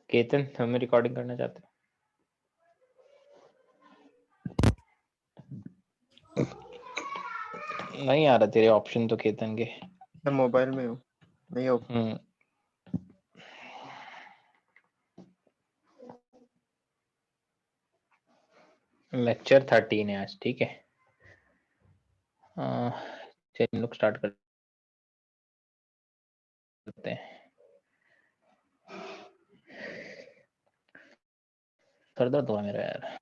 केतन हमें रिकॉर्डिंग करना चाहते हो? नहीं आ रहा तेरे ऑप्शन तो केतन के। मैं मोबाइल में हूँ, नहीं हो। लेक्चर 13 है आज, ठीक है। चलिए लोग स्टार्ट करते हैं। सर दर्द हुआ मेरा यार।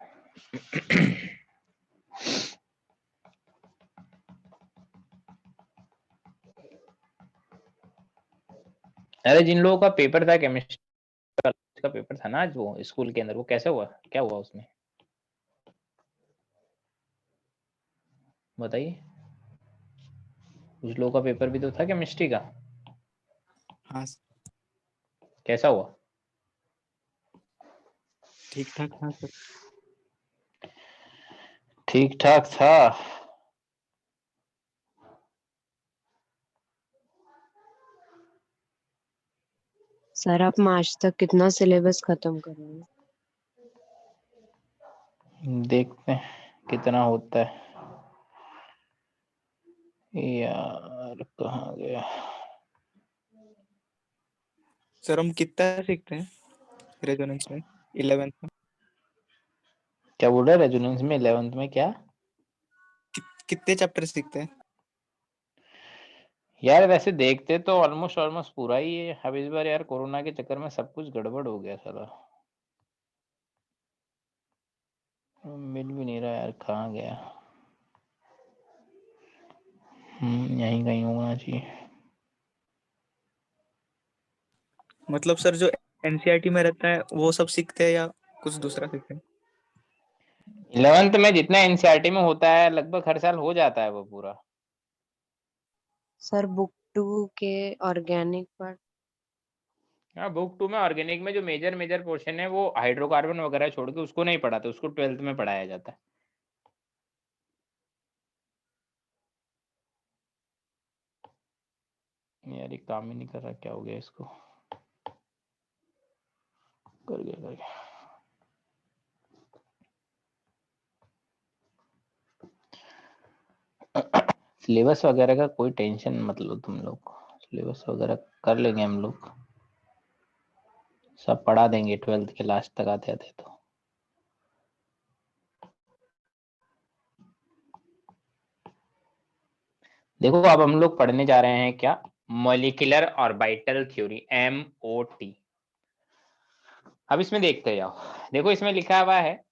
अरे जिन लोगों का पेपर था केमिस्ट्री का पेपर था ना आज, वो स्कूल के अंदर, वो कैसे हुआ, क्या हुआ उसमें बताइए। कुछ लोगों का पेपर भी तो था केमिस्ट्री का। हाँ कैसा हुआ? ठीक ठाक था सर। ठीक ठाक था। सर आप मार्च तक कितना सिलेबस खत्म करेंगे? देखते हैं कितना होता है। यार कहाँ गया? सर हम कितना सीखते हैं रेजोनेंस में 11th में? क्या बोल रहा है रेजोनेंस में 11th में क्या? कितने चैप्टर सीखते हैं? यार वैसे देखते तो ऑलमोस्ट पूरा ही है। अब इस बार यार कोरोना के चक्कर में सब कुछ गड़बड़ हो गया साला। मिल भी नहीं रहा यार, कहाँ गया? यहीं कहीं होना चाहिए। मतलब सर जो एनसीईआरटी में रहता है वो सब सीखते हैं या कुछ दूसरा सीखते हैं? 11th में जितना एनसीईआरटी में होता है लगभग हर साल हो जाता है वो पूरा। सर बुक 2 के ऑर्गेनिक पार्ट। हाँ, बुक 2 में ऑर्गेनिक में जो मेजर पोर्शन है वो हाइड्रोकार्बन वगैरह छोड़ के उसको नहीं पढ़ाते, उसको 12th में पढ़ाया जाता है। यार ये काम ही नहीं कर रहा, क्या हो गया इसको? कर गया। सिलेबस वगैरह का कोई टेंशन मत लो तुम लोग, सिलेबस वगैरह कर लेंगे हम लोग, सब पढ़ा देंगे 12th के लास्ट तक आते आते तो। देखो अब हम लोग पढ़ने जा रहे हैं क्या, मॉलिक्यूलर ऑर्बिटल थ्योरी, MOT। अब इसमें देखते जाओ, देखो इसमें लिखा हुआ है।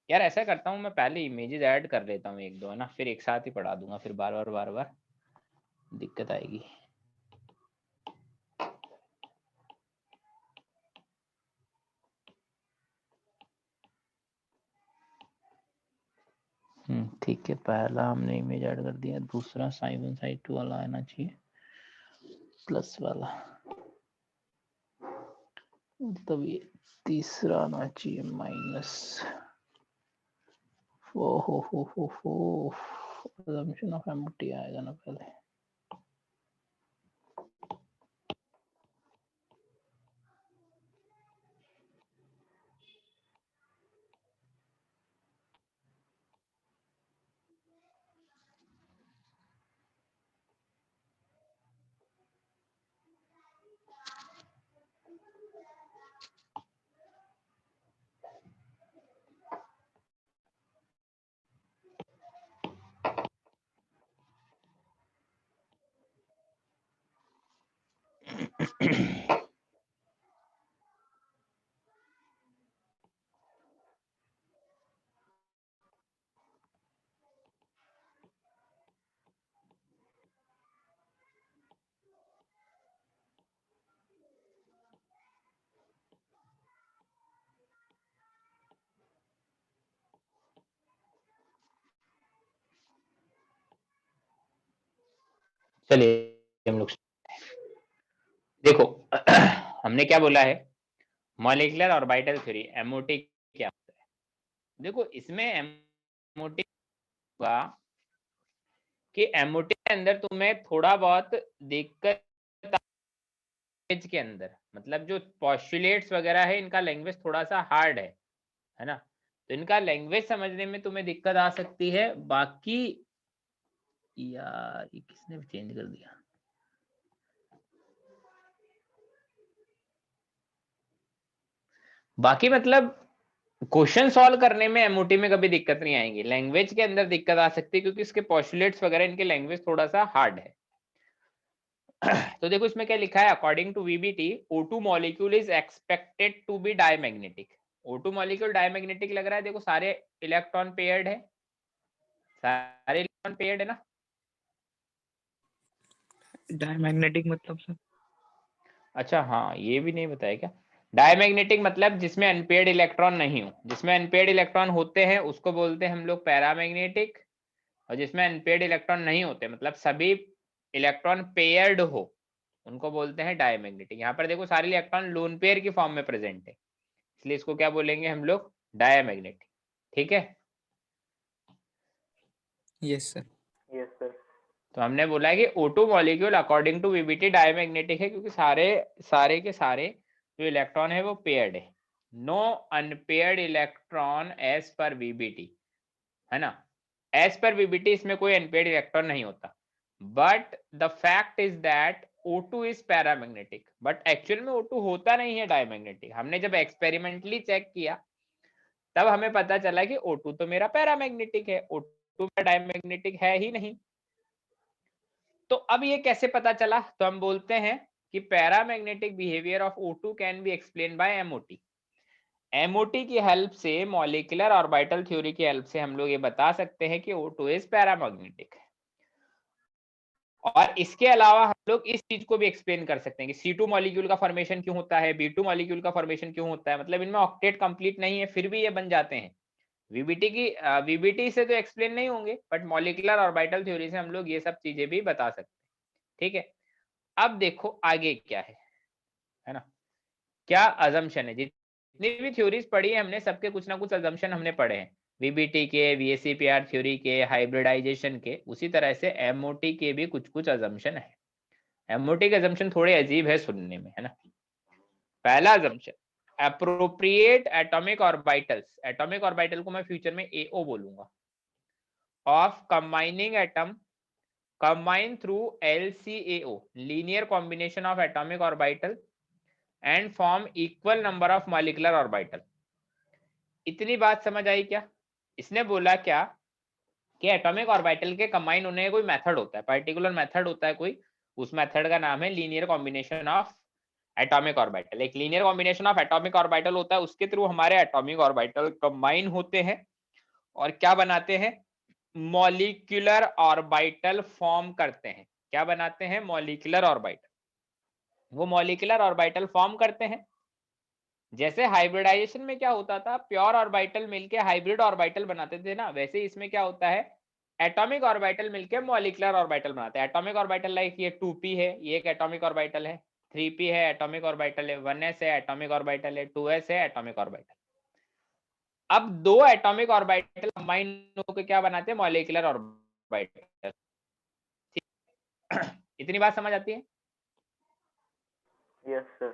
यार ऐसा करता हूँ मैं, पहले इमेजेस ऐड कर लेता हूँ एक दो, है ना, फिर एक साथ ही पढ़ा दूंगा, फिर बार बार दिक्कत आएगी। ठीक है, पहला हमने इमेज ऐड कर दिया, दूसरा साइड 1 साइड 2 वाला आना चाहिए, प्लस वाला, मतलब ये तीसरा आना चाहिए माइनस। हो assumption ऑफ MOT आएगा ना पहले। चलिए हम लोग देखो हमने क्या बोला है, मॉलिक्यूलर ऑर्बिटल थ्योरी, MOT क्या होता है। देखो इसमें MOT होगा कि MOT के अंदर तुम्हें थोड़ा बहुत दिक्कत लैंग्वेज के अंदर, मतलब जो पॉस्टुलेट्स वगैरह है इनका लैंग्वेज थोड़ा सा हार्ड है ना, तो इनका लैंग्वेज समझने में तुम्हें दिक्कत आ सकती है। बाकी यार ये किसने चेंज कर दिया, बाकी मतलब क्वेश्चन सॉल्व करने में एमओटी में कभी दिक्कत नहीं आएगी, लैंग्वेज के अंदर दिक्कत आ सकती है क्योंकि इसके पॉस्टुलेट्स वगैरह इनके लैंग्वेज थोड़ा सा हार्ड है। तो देखो इसमें क्या लिखा है, according to VBT O2 molecule is expected to be diamagnetic. O2 molecule diamagnetic लग रहा है, देखो सारे इलेक्ट्रॉन पेयर्ड है, सारे इलेक्ट्रॉन पेयर्ड है ना। डायमैग्नेटिक मतलब सर? अच्छा हाँ, ये भी नहीं बताया क्या, डायमैग्नेटिक मतलब जिसमें अनपेयर्ड इलेक्ट्रॉन नहीं हो, जिसमें अनपेयर्ड इलेक्ट्रॉन होते हैं उसको बोलते हैं हम लोग पैरामैग्नेटिक, और जिसमें अनपेयर्ड इलेक्ट्रॉन नहीं होते मतलब सभी इलेक्ट्रॉन पेयर्ड हो उनको बोलते हैं डायमैग्नेटिक। यहाँ पर देखो सारे इलेक्ट्रॉन लोन पेयर की फॉर्म में प्रेजेंट है, इसलिए इसको क्या बोलेंगे हम लोग, डायमैग्नेटिक। ठीक है, यस सर। तो हमने बोला है कि O2 molecule according to VBT diamagnetic है क्योंकि सारे के सारे जो इलेक्ट्रॉन है वो पेयर्ड है, no unpaired electron as per VBT, है ना, एज पर वीबीटी इसमें कोई अनपेयर्ड इलेक्ट्रॉन नहीं होता। But the fact is that O2 is paramagnetic, but actual में O2 होता नहीं है डायमैग्नेटिक। हमने जब एक्सपेरिमेंटली चेक किया तब हमें पता चला कि O2 तो मेरा पैरामैग्नेटिक है, O2 मेरा डायमैग्नेटिक है ही नहीं। तो अब ये कैसे पता चला, तो हम बोलते हैं कि paramagnetic behaviour of O2 can be explain by MOT। MOT की हेल्प से, मॉलिक्यूलर ऑर्बिटल थ्योरी की हेल्प से हम लोग ये बता सकते हैं कि O2 इज पैरामैग्नेटिक। और इसके अलावा हम लोग इस चीज को भी एक्सप्लेन कर सकते हैं कि C2 मॉलिक्यूल का फॉर्मेशन क्यों होता है, B2 मॉलिक्यूल का फॉर्मेशन क्यों होता है, मतलब इनमें ऑक्टेट कंप्लीट नहीं है फिर भी ये बन जाते हैं। वीबीटी से तो एक्सप्लेन नहीं होंगे बट मॉलिक्यूलर ऑर्बिटल थ्योरी से हम लोग ये सब चीजें भी बता सकते हैं। ठीक है, अब देखो आगे क्या है ना, क्या अजम्पशन है। जितनी भी थ्योरीज पढ़ी है हमने सबके कुछ ना कुछ अजम्पशन हमने पढ़े हैं, वीबीटी के, वीएससीपीआर थ्योरी के, हाइब्रिडाइजेशन के, उसी तरह से एमओटी के भी कुछ कुछ अजम्पशन है। एमओटी के अजम्पशन थोड़े अजीब है सुनने में, है ना। पहला assumption, appropriate atomic orbitals, atomic orbital को मैं फ्यूचर में एओ बोलूंगा, of combining atom combine through LCAO, linear combination of atomic orbital and form equal number of molecular orbital। इतनी बात समझ आई क्या? इसने बोला क्या कि एटॉमिक ऑर्बिटल के कंबाइन होने का कोई मेथड होता है, पर्टिकुलर मेथड होता है कोई, उस मेथड का नाम है linear combination of atomic orbital. एक linear combination of atomic orbital होता है, उसके थ्रू हमारे एटॉमिक ऑर्बिटल कंबाइन होते हैं और क्या बनाते हैं, मॉलिक्यूलर ऑर्बिटल फॉर्म करते हैं। क्या बनाते हैं, मॉलिक्यूलर ऑर्बिटल। वो मॉलिक्यूलर ऑर्बिटल फॉर्म करते हैं। जैसे हाइब्रिडाइजेशन में क्या होता था, प्योर ऑर्बिटल मिलके हाइब्रिड ऑर्बिटल बनाते थे ना, वैसे इसमें क्या होता है, एटॉमिक ऑर्बिटल मिलके मॉलिक्यूलर ऑर्बिटल बनाते हैं। एटॉमिक ऑर्बिटल लाइक ये 2p है, ये एक एटॉमिक ऑर्बिटल है, 3p है एटॉमिक ऑर्बिटल है, 1s है एटॉमिक ऑर्बिटल है, 2s है एटॉमिक ऑर्बिटल। अब दो एटॉमिक ऑर्बिटल कंबाइन होकर क्या बनाते हैं, मॉलिक्यूलर ऑर्बिटल। इतनी बात समझ आती है? Yes sir.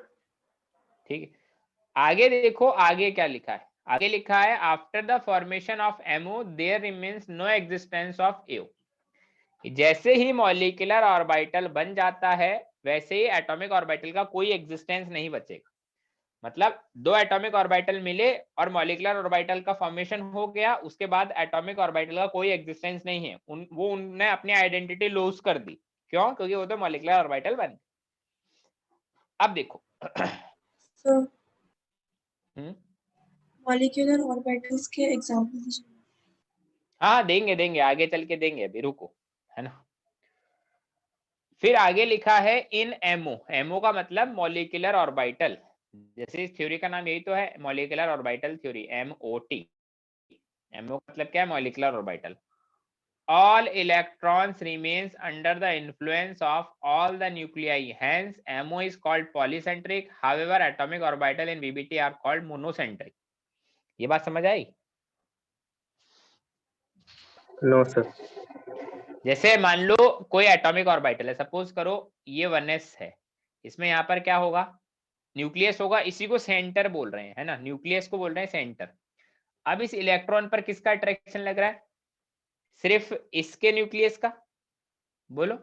ठीक है, आगे देखो आगे क्या लिखा है, आगे लिखा है after the formation of MO there remains no existence of AO। जैसे ही मॉलिक्यूलर ऑर्बिटल बन जाता है वैसे ही एटॉमिक ऑर्बिटल का कोई एग्जिस्टेंस नहीं बचेगा। मतलब दो एटॉमिक ऑर्बिटल मिले और मॉलिक्यूलर ऑर्बिटल का फॉर्मेशन हो गया, उसके बाद एटॉमिक ऑर्बिटल का कोई एग्जिस्टेंस नहीं है, उनने अपनी आइडेंटिटी लूज कर दी। क्यों? क्योंकि वो तो मॉलिक्यूलर ऑर्बिटल बन। अब देखो सर मॉलिक्यूलर ऑर्बिटल्स के एग्जांपल दीजिए। हाँ देंगे आगे चल के देंगे, अभी रुको, है ना। फिर आगे लिखा है इन MO का मतलब मॉलिक्यूलर ऑर्बिटल, जैसे इस थ्योरी का नाम यही तो है, molecular orbital theory, MOT। MO का मतलब क्या है, molecular orbital. All electrons remains under the influence of all the nuclei, hence MO is called polycentric, however atomic orbital in VBT are called monocentric। ये बात समझ आई? No sir. जैसे मान लो कोई एटॉमिक ऑर्बिटल है, सपोज करो ये 1s है, इसमें यहाँ पर क्या होगा, न्यूक्लियस होगा, इसी को सेंटर बोल रहे हैं, है ना, न्यूक्लियस को बोल रहे हैं सेंटर। अब इस इलेक्ट्रॉन पर किसका अट्रैक्शन लग रहा है, सिर्फ इसके न्यूक्लियस का, बोलो।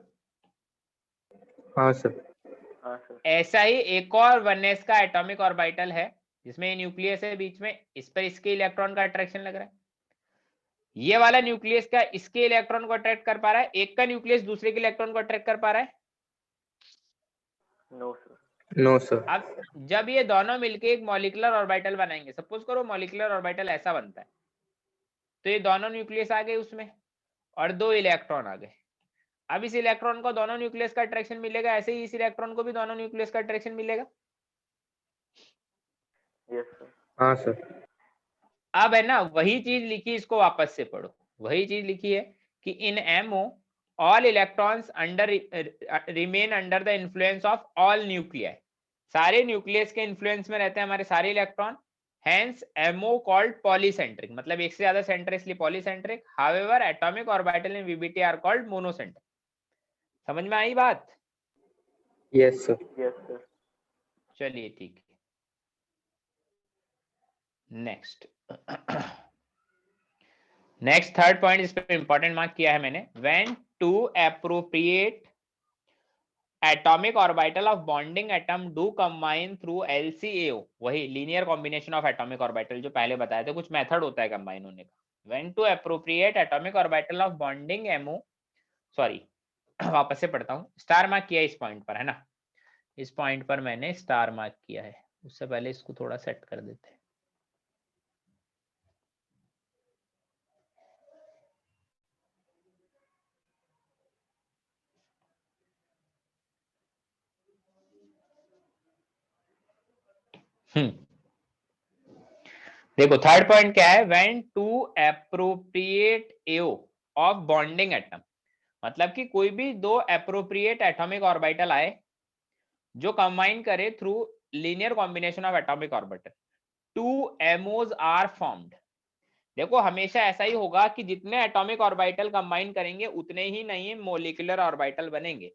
हाँ सर। ऐसा ही एक और 1s का एटॉमिक ऑर्बिटल है जिसमें न्यूक्लियस है बीच में, इस पर इसके इलेक्ट्रॉन का अट्रैक्शन लग रहा है। ये वाला न्यूक्लियस का इसके इलेक्ट्रॉन को अट्रैक्ट कर पा रहा है, एक का न्यूक्लियस दूसरे के इलेक्ट्रॉन को अट्रैक्ट कर पा रहा है? No sir. अब जब ये दोनों मिलके एक मॉलिक्यूलर ऑर्बिटल बनाएंगे, सपोज करो मॉलिक्यूलर ऑर्बिटल ऐसा बनता है, तो ये दोनों न्यूक्लियस आ गए उसमें और 2 इलेक्ट्रॉन आ गए। अब इस इलेक्ट्रॉन को दोनों न्यूक्लियस का अट्रैक्शन मिलेगा, ऐसे ही इस इलेक्ट्रॉन को भी दोनों न्यूक्लियस का अट्रैक्शन मिलेगा। हाँ सर। अब है ना, वही चीज लिखी, इसको वापस से पढ़ो, वही चीज लिखी है कि in MO all electrons under remain under the influence of all nuclei, सारे न्यूक्लियस के इन्फ्लुएंस में रहते हैं हमारे सारे electron, hence MO called polycentric, मतलब एक से ज्यादा सेंटर इसलिए polycentric. However atomic orbital in VBT are called monocentric. समझ में आई बात? Yes sir. चलिए ठीक है, नेक्स्ट नेक्स्ट थर्ड पॉइंट, इस पे इंपॉर्टेंट मार्क किया है मैंने, when two appropriate atomic orbital of bonding atom do combine through LCAO, वही linear combination of atomic orbital जो पहले बताए थे, कुछ मेथड होता है कंबाइन होने का। When two appropriate atomic orbital of bonding MO, sorry वापस से पढ़ता हूँ, स्टार मार्क किया इस पॉइंट पर, है ना, इस पॉइंट पर मैंने स्टार मार्क किया है, उससे पहले इसको थोड़ा सेट कर देते हैं। देखो थर्ड पॉइंट क्या है, when two appropriate AO of bonding atom, मतलब कि कोई भी 2 एप्रोप्रिएट एटॉमिक ऑर्बिटल आए जो कंबाइन करे through linear combination of atomic orbital, 2 MOs are formed. देखो हमेशा ऐसा ही होगा कि जितने एटॉमिक ऑर्बिटल कंबाइन करेंगे उतने ही नए मॉलिक्यूलर ऑर्बिटल बनेंगे।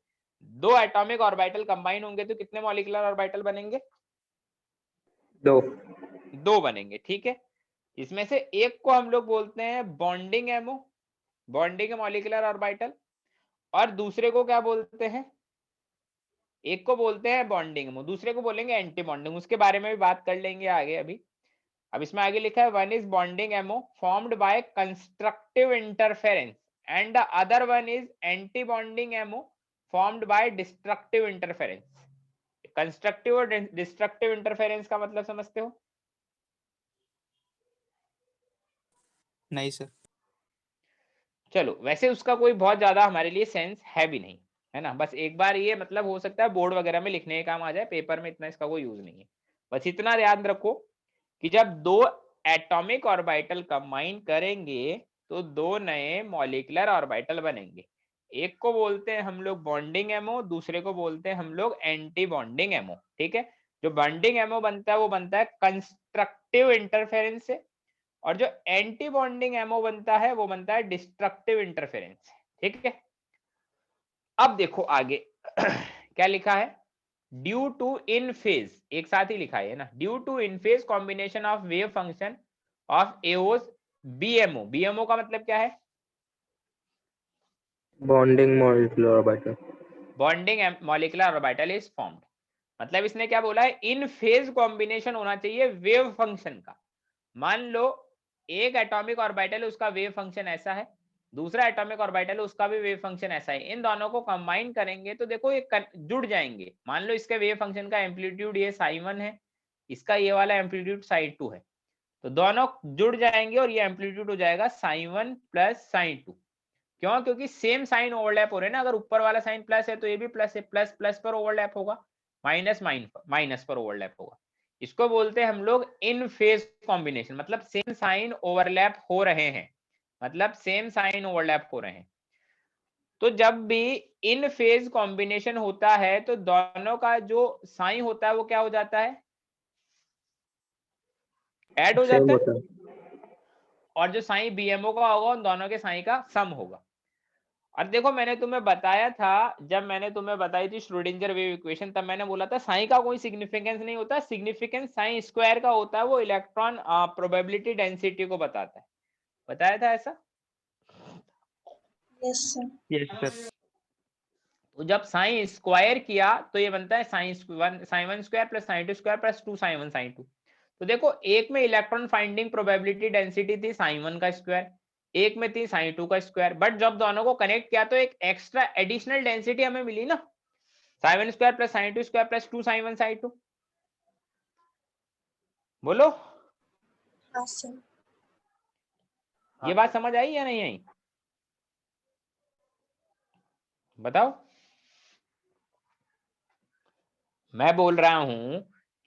2 एटॉमिक ऑर्बिटल कंबाइन होंगे तो कितने मॉलिक्यूलर ऑर्बिटल बनेंगे? 2 बनेंगे, ठीक है। इसमें से एक को हम लोग बोलते हैं bonding ammo, bonding molecular orbital, और दूसरे को क्या बोलते हैं, एक को बोलते हैं बॉन्डिंग एमओ, दूसरे को बोलेंगे एंटी बॉन्डिंग, उसके बारे में भी बात कर लेंगे आगे अभी। अब इसमें आगे लिखा है one is bonding ammo formed by constructive interference and the other one is anti bonding ammo formed by destructive interference. Constructive और डिस्ट्रक्टिव इंटरफेरेंस का मतलब समझते हो? नहीं सर। चलो वैसे उसका कोई बहुत ज्यादा हमारे लिए सेंस है भी नहीं, है ना, बस एक बार ये मतलब हो सकता है बोर्ड वगैरह में लिखने के काम आ जाए, पेपर में इतना इसका कोई यूज नहीं है। बस इतना याद रखो कि जब 2 एटॉमिक ऑर्बिटल कंबाइन करेंगे तो 2 नए मॉलिक्यूलर ऑर्बिटल बनेंगे, एक को बोलते हैं हम लोग बॉन्डिंग एमओ, दूसरे को बोलते हैं हम लोग एंटी बॉन्डिंग एमओ, ठीक है। जो बॉन्डिंग एमओ बनता है वो बनता है कंस्ट्रक्टिव इंटरफेरेंस से, और जो एंटी बॉन्डिंग एमओ बनता है वो बनता है डिस्ट्रक्टिव इंटरफेरेंस से, ठीक है। अब देखो आगे क्या लिखा है, ड्यू टू इन फेज, एक साथ ही लिखा है ना, due to in phase combination of wave function of AOs BMO, BMO का मतलब क्या है, bonding molecular orbital, bonding molecular orbital is formed. मतलब इसने क्या बोला है, इन फेज कॉम्बिनेशन होना चाहिए वेव फंक्शन का। मान लो एक एटॉमिक ऑर्बिटल है उसका वेव फंक्शन ऐसा है, दूसरा एटॉमिक ऑर्बिटल है उसका भी वेव फंक्शन ऐसा है, इन दोनों को कंबाइन करेंगे तो देखो ये जुड़ जाएंगे। मान लो इसके वेव फंक्शन का एम्पलीट्यूड ये साई1 है, इसका ये वाला एम्पलीट्यूड साई2 है, तो दोनों जुड़ जाएंगे और ये एम्पलीट्यूड हो जाएगा साई1 प्लस साई2। क्यों? क्योंकि सेम साइन ओवरलैप हो रहे हैं ना, अगर ऊपर वाला साइन प्लस है तो ये भी प्लस है, प्लस प्लस पर ओवरलैप होगा, माइनस माइनस पर ओवरलैप होगा। इसको बोलते हैं हम लोग इन फेज कॉम्बिनेशन, मतलब सेम साइन ओवरलैप हो रहे हैं, मतलब सेम साइन ओवरलैप हो रहे हैं। तो जब भी इन फेज कॉम्बिनेशन होता है तो दोनों का जो साइन होता है वो क्या हो जाता है, ऐड हो सेम जाता होता है, है। और जो साइन बीएमओ का होगा उन दोनों के साइन का सम होगा। और देखो मैंने तुम्हें बताया था, जब मैंने तुम्हें बताई थी श्रोडिंगर वेव इक्वेशन, तब मैंने बोला था साइन का कोई सिग्निफिकेंस नहीं होता, सिग्निफिकेंस साइन स्क्वायर का होता है, वो इलेक्ट्रॉन प्रोबेबिलिटी डेंसिटी को बताता है। बताया था ऐसा? Yes, sir. Yes sir. तो जब साइन स्क्वायर किया तो ये बनता है sine one square plus sine to square plus two sine one sine to. तो देखो एक में इलेक्ट्रॉन फाइंडिंग प्रोबेबिलिटी डेंसिटी थी साइन वन का स्क्वायर, एक में थी साइन टू का स्क्वायर, बट जब दोनों को कनेक्ट किया तो एक एक्स्ट्रा एडिशनल डेंसिटी हमें मिली ना, sine one square plus sine to square plus two sine one sine to. बोलो हाँ sir. ये बात समझ आई या नहीं आई? बताओ। मैं बोल रहा हूं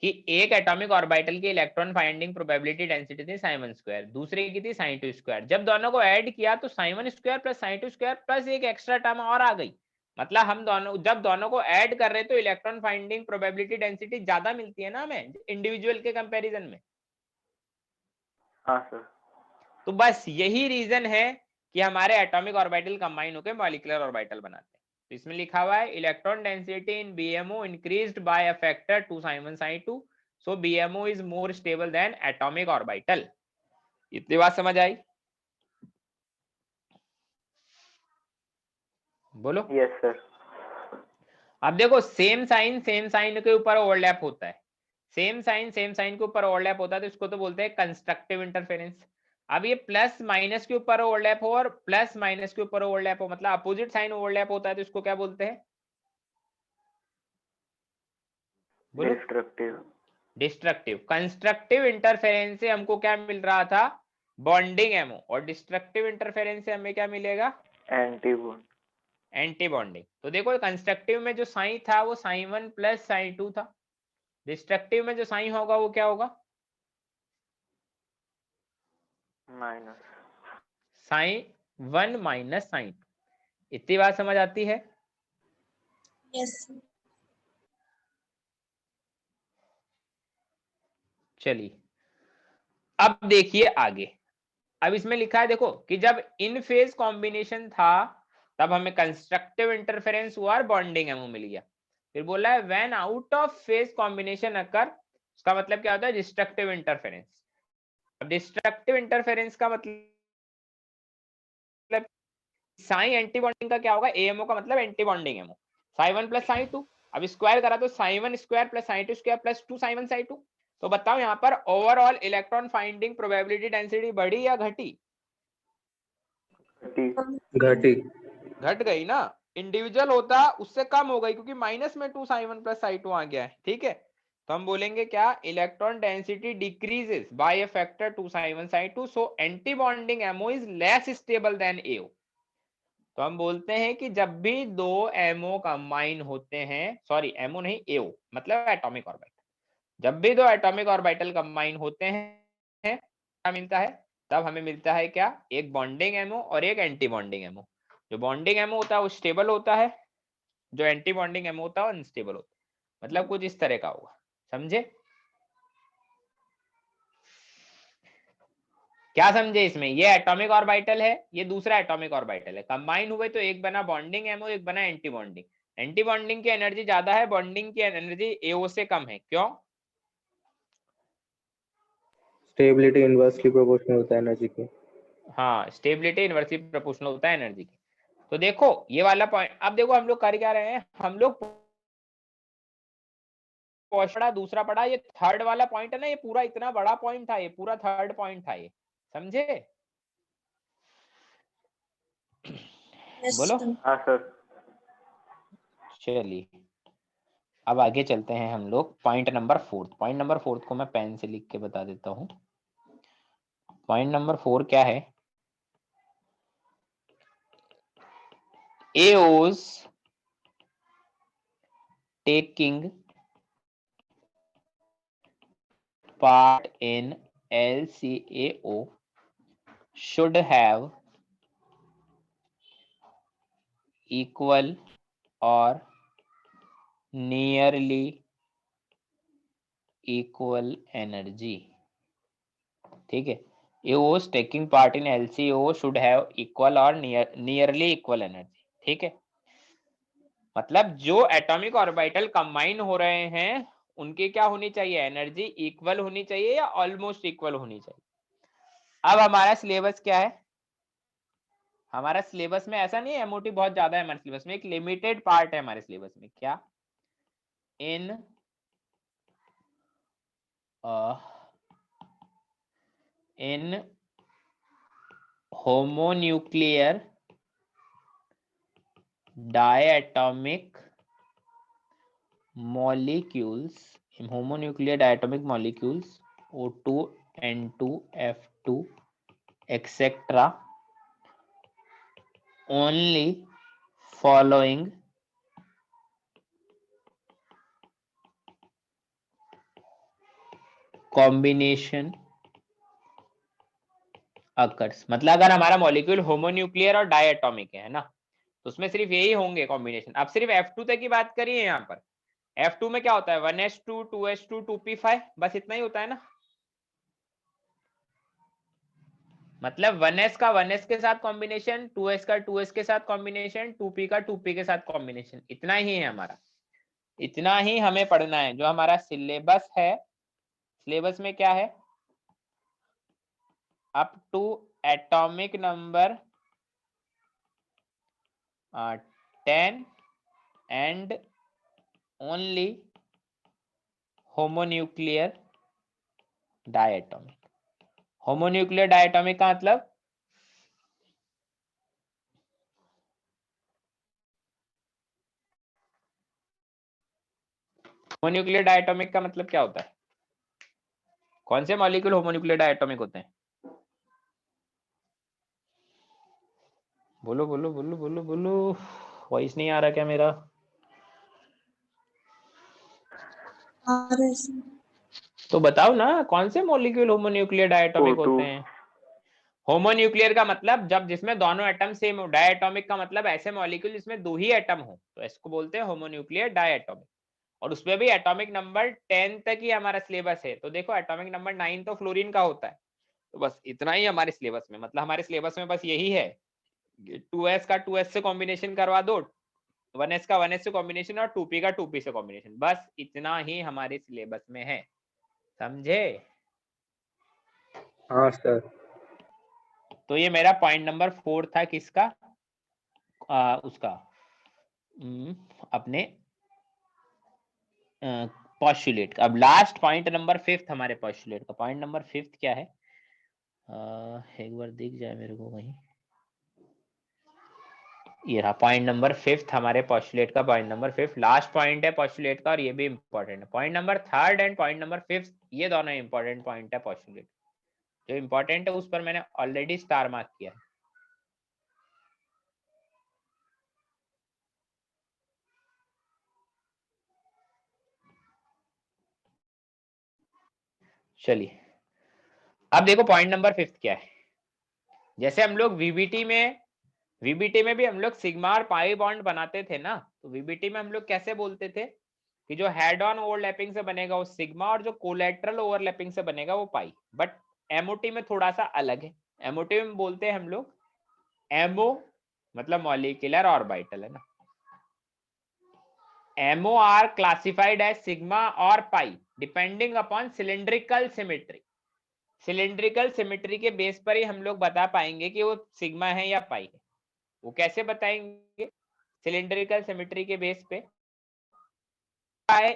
कि एक एटॉमिक ऑर्बिटल की इलेक्ट्रॉन फाइंडिंग प्रोबेबिलिटी डेंसिटी थी साइन वन स्क्वायर, दूसरे की थी साइन टू स्क्वायर। जब दोनों को ऐड किया तो sine one square plus sine to square plus एक एक्स्ट्रा टर्म और आ गई। मतलब हम दोनों जब दोनों को ऐड कर रहे तो इलेक्ट्रॉन फाइंडिंग प्रोबेबिलिटी डेंसिटी ज्यादा मिलती है ना हमें इंडिविजुअल के कंपैरिजन में। हाँ सर। तो बस यही रीजन है कि हमारे एटॉमिक ऑर्बिटल कंबाइन होकर मॉलिक्यूलर ऑर्बिटल बनाते हैं। तो इसमें लिखा हुआ है electron density in BMO increased by a factor 2 sin 1 sin 2, so BMO is more stable then atomic orbital. इतनी बात समझ आई? बोलो। Yes sir. अब देखो सेम साइन के ऊपर ओवरलैप होता है, सेम साइन के ऊपर ओवरलैप होता है तो इसको तो बोलते हैं कंस्ट्रक्टिव इंटरफेरेंस। अब ये प्लस माइनस के ऊपर ओवरलैप हो और प्लस माइनस के ऊपर ओवरलैप हो, मतलब अपोजिट साइन ओवरलैप होता है तो इसको क्या बोलते हैं? बोलो। डिस्ट्रक्टिव। कंस्ट्रक्टिव इंटरफेरेंस से हमको क्या मिल रहा था? बॉन्डिंग एमओ, और डिस्ट्रक्टिव इंटरफेरेंस से हमें क्या मिलेगा? Anti bonding. तो देखो कंस्ट्रक्टिव में जो साइन था वो sign one plus sine to था, डिस्ट्रक्टिव में जो साइन होगा वो क्या होगा? Minus sine one minus sign to. इतनी बात समझ आती है? Yes, sir. चलिए अब देखिए आगे। अब इसमें लिखा है देखो कि जब इन फेज कॉम्बिनेशन था तब हमें कंस्ट्रक्टिव इंटरफेरेंस हुआ और बॉन्डिंग एमओ मिल गया। फिर बोला है when out of phase combination occur, उसका मतलब क्या होता है? Destructive interference. अब डिस्ट्रक्टिव इंटरफेरेंस का मतलब साइन एंटी बॉन्डिंग का क्या होगा? एएमओ का मतलब anti bonding ammo, sign one plus sine to. अब स्क्वायर करा तो sine one square plus sine to square plus two sine one sine to. तो बताओ यहाँ पर overall electron finding probability density बढ़ी या घटी? घटी। घट गई ना, इंडिविजुअल होता उससे कम हो गई क्योंकि माइनस में two sine one plus sine two आ गया है। ठीक है, तो हम बोलेंगे क्या? Electron density decreases by a factor 2 sin 1 sin 2, so anti bonding MO is less stable than AO. तो हम बोलते हैं कि जब भी दो एमओ कंबाइन होते हैं, सॉरी एमओ नहीं एओ मतलब एटॉमिक ऑर्बिटल, जब भी दो एटॉमिक ऑर्बिटल कंबाइन होते हैं क्या मिलता है? तब हमें मिलता है क्या? एक बॉन्डिंग एमओ और एक एंटी बॉन्डिंग एमओ। जो बॉन्डिंग एमओ होता है वो स्टेबल होता है, जो एंटी बॉन्डिंग एमओ होता है वो अनस्टेबल होता है। मतलब कुछ इस तरह का होगा, समझे? क्या समझे इसमें? ये एटॉमिक ऑर्बिटल है, ये दूसरा एटॉमिक ऑर्बिटल है, कंबाइन हुए तो एक बना बॉन्डिंग एमओ, एक बना एंटी बॉन्डिंग। एंटी बॉन्डिंग की एनर्जी ज्यादा है, बॉन्डिंग की एनर्जी एओ से कम है। क्यों? स्टेबिलिटी इनवर्सली प्रोपोर्शनल होता है एनर्जी के। हाँ, स्टेबिलिटी इनवर्सली प्रोपोर्शनल होता है एनर्जी की। तो देखो ये वाला पॉइंट, अब देखो हम लोग कर क्या रहे हैं, हम लोग पढ़ा दूसरा पढ़ा, ये थर्ड वाला पॉइंट है ना, ये पूरा इतना बड़ा पॉइंट था, ये पूरा थर्ड पॉइंट था ये, समझे? Yes, बोलो। sir. हाँ सर। चलिए अब आगे चलते हैं हम लोग point number fourth. Point number fourth को मैं पेन से लिख के बता देता हूं। पॉइंट नंबर 4 क्या है? AOs taking part in LCAO should have equal or nearly equal energy। ठीक है, AOs taking part in LCAO should have equal or nearly equal energy। ठीक है, मतलब जो एटॉमिक ऑर्बिटल कंबाइन हो रहे हैं उनकी क्या होनी चाहिए, एनर्जी इक्वल होनी चाहिए या ऑलमोस्ट इक्वल होनी चाहिए। अब हमारा सिलेबस क्या है, हमारा सिलेबस में ऐसा नहीं है एमओटी बहुत ज्यादा है, हमारे सिलेबस में एक लिमिटेड पार्ट है हमारे सिलेबस में, क्या, इन homonuclear diatomic molecules, in homonuclear diatomic molecules O2, N2, F2, etc. only following combination occurs। मतलब अगर हमारा मॉलिक्यूल होमोन्यूक्लियर और डायटोमिक है ना, तो उसमें सिर्फ यही होंगे कॉम्बिनेशन। अब सिर्फ F2 तक की बात करिए, यहाँ पर F2 में क्या होता है, 1s2 2s2 2p5, बस इतना ही होता है ना। मतलब 1s का 1s के साथ कॉम्बिनेशन, 2s का 2s के साथ कॉम्बिनेशन, 2p का 2p के साथ कॉम्बिनेशन, इतना ही है हमारा, इतना ही हमें पढ़ना है। जो हमारा सिलेबस है, सिलेबस में क्या है, up to atomic number 10 and only homonuclear diatomic. Homonuclear diatomic का मतलब होमोन्यूक्लियर डायटोमिक का मतलब क्या होता है, कौन से मॉलिक्यूल होमोन्यूक्लियर डायटोमिक होते हैं, बोलो बोलो बोलो बोलो बोलो, वॉइस नहीं आ रहा क्या मेरा? तो बताओ ना, कौन से मॉलिक्यूल होमोन्यूक्लियर डायटोमिक होते हैं। होमोन्यूक्लियर का मतलब जब जिसमें दोनों एटम सेम हो, डायटोमिक का मतलब ऐसे मॉलिक्यूल जिसमें दो ही एटम हो, तो इसको बोलते हैं होमोन्यूक्लियर डायटोमिक। और उसमें भी एटॉमिक नंबर 10 तक ही हमारा सिलेबस है। तो देखो एटॉमिक नंबर 9 तो फ्लोरीन का होता है, तो बस इतना ही हमारे सिलेबस में, मतलब हमारे सिलेबस में बस यही है, 2s का 2s से कॉम्बिनेशन करवा दो, 1s का 1s से कॉम्बिनेशन और 2p का 2p से कॉम्बिनेशन, बस इतना ही हमारे सिलेबस में है, समझे? हाँ सर। तो ये मेरा पॉइंट नंबर 4 था, किसका, उसका अपने पॉस्टुलेट का। अब लास्ट पॉइंट नंबर 5 हमारे पॉस्टुलेट का। पॉइंट नंबर 5 क्या है, एक बार दिख जाए मेरे को कहीं, ये रहा पॉइंट नंबर 5 हमारे पॉस्टुलेट का। पॉइंट नंबर 5 लास्ट पॉइंट है पॉस्टुलेट का, और ये भी इंपॉर्टेंट है। Point number 3 and point number 5 ये दोनों इंपॉर्टेंट पॉइंट है पॉस्टुलेट। जो इंपॉर्टेंट है उस पर मैंने ऑलरेडी स्टार मार्क किया है। चलिए अब देखो पॉइंट नंबर 5 क्या है। जैसे हम लोग वीबीटी में भी हम लोग सिग्मा और पाई बॉन्ड बनाते थे ना, तो वीबीटी में हम लोग कैसे बोलते थे कि जो हेड ऑन ओवरलैपिंग से बनेगा वो सिग्मा, और जो कोलैटरल ओवरलैपिंग से बनेगा वो पाई। बट एमओटी में थोड़ा सा अलग है। एमओटी में बोलते हैं हम लोग एमओ मतलब मॉलिक्यूलर ऑर्बिटल, है ना। MO are classified as sigma और pi depending upon cylindrical symmetry. Cylindrical symmetry के बेस पर ही हम लोग बता पाएंगे कि वो सिग्मा है या पाई है। वो कैसे बताएंगे, सिलिंड्रिकल सिमेट्री के बेस पे।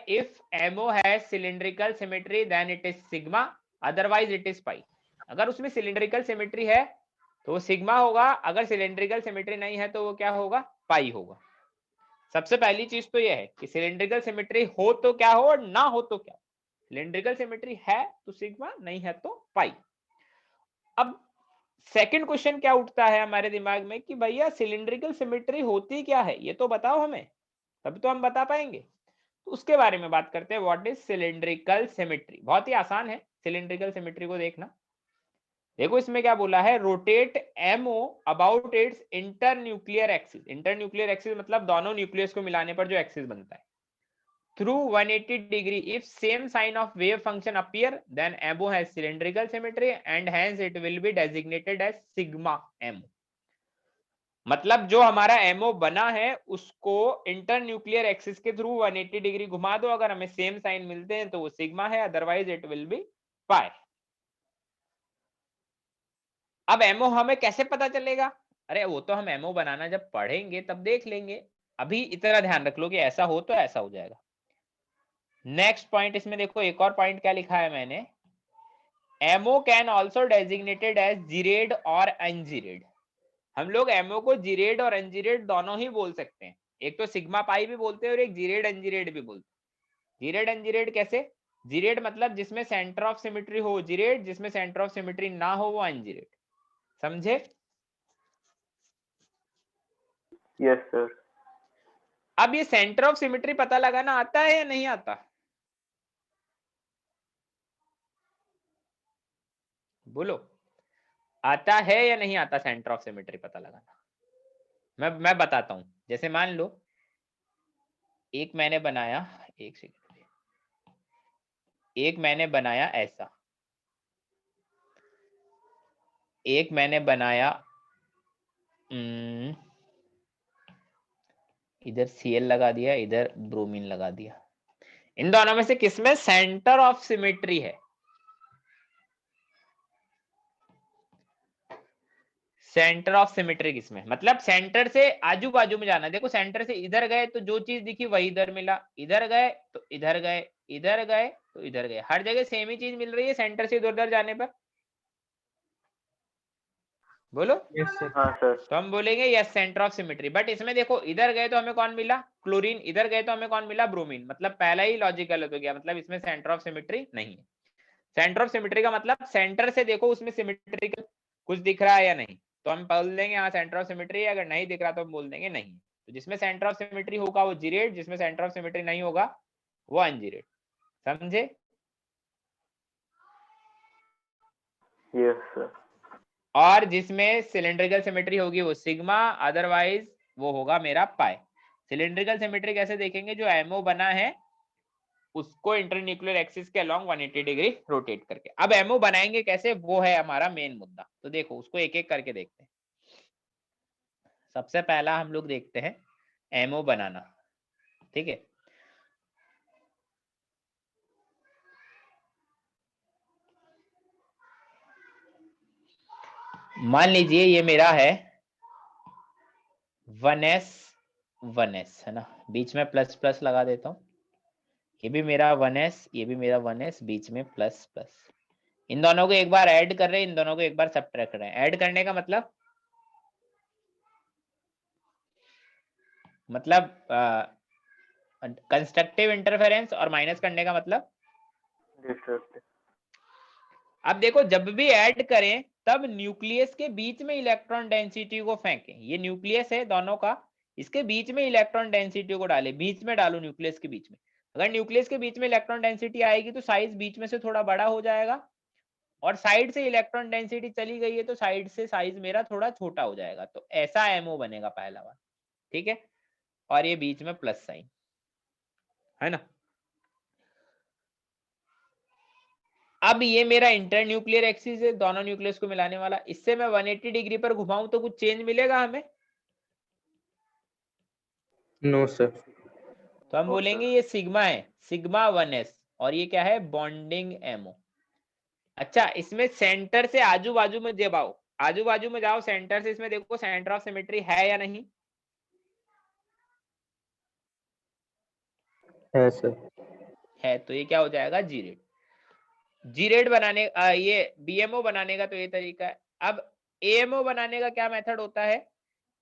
If MO has cylindrical symmetry then it is sigma, otherwise it is pi। अगर उसमें सिलिंड्रिकल सिमेट्री है तो वो सिग्मा होगा, अगर सिलिंड्रिकल सिमेट्री नहीं है तो वो क्या होगा, पाई होगा। सबसे पहली चीज तो ये है कि सिलिंड्रिकल सिमेट्री हो तो क्या हो और ना हो तो क्या। सिलिंड्रिकल सिमेट्री है तो सिग्मा, नहीं है तो पाई। अब सेकंड क्वेश्चन क्या उठता है हमारे दिमाग में कि भैया सिलिंड्रिकल सिमेट्री होती क्या है, ये तो बताओ हमें, तब तो हम बता पाएंगे। तो उसके बारे में बात करते हैं, व्हाट इज सिलिंड्रिकल सिमेट्री। बहुत ही आसान है सिलिंड्रिकल सिमेट्री को देखना। देखो इसमें क्या बोला है, rotate MO about its internuclear axis. Internuclear axis मतलब दोनों न्यूक्लियस को मिलाने पर जो एक्सिस बनता है, through 180 degree. If same sign of wave function appear then MO has cylindrical symmetry and hence it will be designated as sigma MO. मतलब जो हमारा एमओ बना है उसको इंटर न्यूक्लियर एक्सिस के थ्रू 180 डिग्री घुमा दो, अगर हमें सेम साइन मिलते हैं तो वो सिग्मा है, अदरवाइज इट विल बी पाई। अब एमओ हमें कैसे पता चलेगा? अरे वो तो हम एमओ बनाना जब पढ़ेंगे तब देख लेंगे, अभी इतना ध्यान रख लो कि ऐसा हो तो ऐसा हो जाएगा। नेक्स्ट पॉइंट इसमें देखो, एक और पॉइंट क्या लिखा है मैंने, MO can also designated as gerade और अनजीरेड। हम लोग एमओ को जीरेड और अनजीरेड दोनों ही बोल सकते हैं, एक तो सिग्मा पाई भी बोलते हैं और एक जीरेड अनजीरेड भी बोलते हैं। जीरेड अनजीरेड कैसे? जीरेड मतलब जिसमें सेंटर ऑफ सिमेट्री हो जीरेड, जिसमें सेंटर ऑफ सिमेट्री ना हो वो अनजीरेड। समझे? Yes sir. अब ये सेंटर ऑफ सिमेट्री पता लगाना आता है या नहीं आता? बोलो, आता है या नहीं आता सेंटर ऑफ सिमेट्री पता लगाना? मैं बताता हूं। जैसे मान लो एक मैंने बनाया, एक सेकंड, एक मैंने बनाया ऐसा, एक मैंने बनाया इधर Cl लगा दिया, इधर ब्रोमीन लगा दिया। इन दोनों में से किसमें सेंटर ऑफ सिमेट्री है? सेंटर ऑफ सिमेट्री किसमें, मतलब सेंटर से आजू बाजू में जाना। देखो सेंटर से इधर गए तो जो चीज दिखी वही इधर मिला, इधर गए तो इधर गए, इधर गए तो इधर गए, हर जगह सेम ही चीज मिल रही है सेंटर से इधर उधर जाने पर। बोलो। Yes sir. हाँ सर। तो हम बोलेंगे yes centre of symmetry. But इसमें देखो इधर गए तो हमें कौन मिला? क्लोरीन। इधर गए तो हमें कौन मिला? ब्रोमीन। मतलब पहला ही लॉजिकल हो गया, मतलब इसमें सेंटर ऑफ सिमेट्री नहीं है। सेंटर ऑफ सिमेट्री का मतलब सेंटर से देखो उसमें सिमेट्रिकल कुछ दिख रहा है या नहीं, तो हम बोल देंगे हाँ सेंटर ऑफ सिमेट्री है। अगर नहीं दिख रहा तो हम बोल देंगे नहीं। तो जिसमें सेंटर ऑफ सिमेट्री होगा वो जीरेड, जिसमें सेंटर ऑफ सिमेट्री नहीं होगा वो अनजीरेड। समझे? Yes sir. और जिसमें सिलेंड्रिकल सिमेट्री होगी वो सिग्मा, अदरवाइज वो होगा मेरा पाई। सिलेंड्रिकल सिमेट्री कैसे देखेंगे? जो एमओ बना है उसको इंटरन्यूक्लियर एक्सिस के अलोंग 180 डिग्री रोटेट करके। अब एमओ बनाएंगे कैसे, वो है हमारा मेन मुद्दा। तो देखो उसको एक एक करके देखते हैं। सबसे पहला हम लोग देखते हैं एमओ बनाना। ठीक है, मान लीजिए ये मेरा है 1s 1s है ना, बीच में प्लस प्लस लगा देता हूं। ये भी मेरा 1s, ये भी मेरा 1s, बीच में प्लस प्लस। इन दोनों को एक बार ऐड कर रहे हैं, इन दोनों को एक बार सब्ट्रैक्ट कर रहे हैं। ऐड करने का मतलब कंस्ट्रक्टिव इंटरफेरेंस, और माइनस करने का मतलब डिस्ट्रक्टिव। अब देखो जब भी ऐड करें तब न्यूक्लियस के बीच में इलेक्ट्रॉन डेंसिटी को फेंकें। ये न्यूक्लियस है दोनों का, इसके बीच में इलेक्ट्रॉन डेंसिटी को डालें, बीच में डालो न्यूक्लियस के बीच में। अगर न्यूक्लियस के बीच में इलेक्ट्रॉन डेंसिटी आएगी तो साइज बीच में से थोड़ा बड़ा हो जाएगा, और साइड से इलेक्ट्रॉन डेंसिटी चली गई है तो साइड से साइज मेरा थोड़ा छोटा हो जाएगा। तो ऐसा एमओ बनेगा पहला बार। ठीक है, और ये बीच में प्लस साइन है ना। अब ये मेरा इंटर न्यूक्लियर एक्सिस है, दोनों न्यूक्लियस को मिलाने वाला। इससे मैं 180 डिग्री पर घुमाऊं तो कुछ चेंज मिलेगा हमें? No sir. तो हम बोलेंगे ये सिग्मा है, सिग्मा 1s, और ये क्या है? Bonding ammo. अच्छा, इसमें सेंटर से आजू बाजू में जब आओ, आजू बाजू में जाओ सेंटर से, इसमें देखो सेंटर ऑफ सिमेट्री है या नहीं? है सर। है, तो ये क्या हो जाएगा? जीरेड। जीरेड बनाने ये बीएमओ बनाने का तो ये तरीका है। अब एएमओ बनाने का क्या मेथड होता है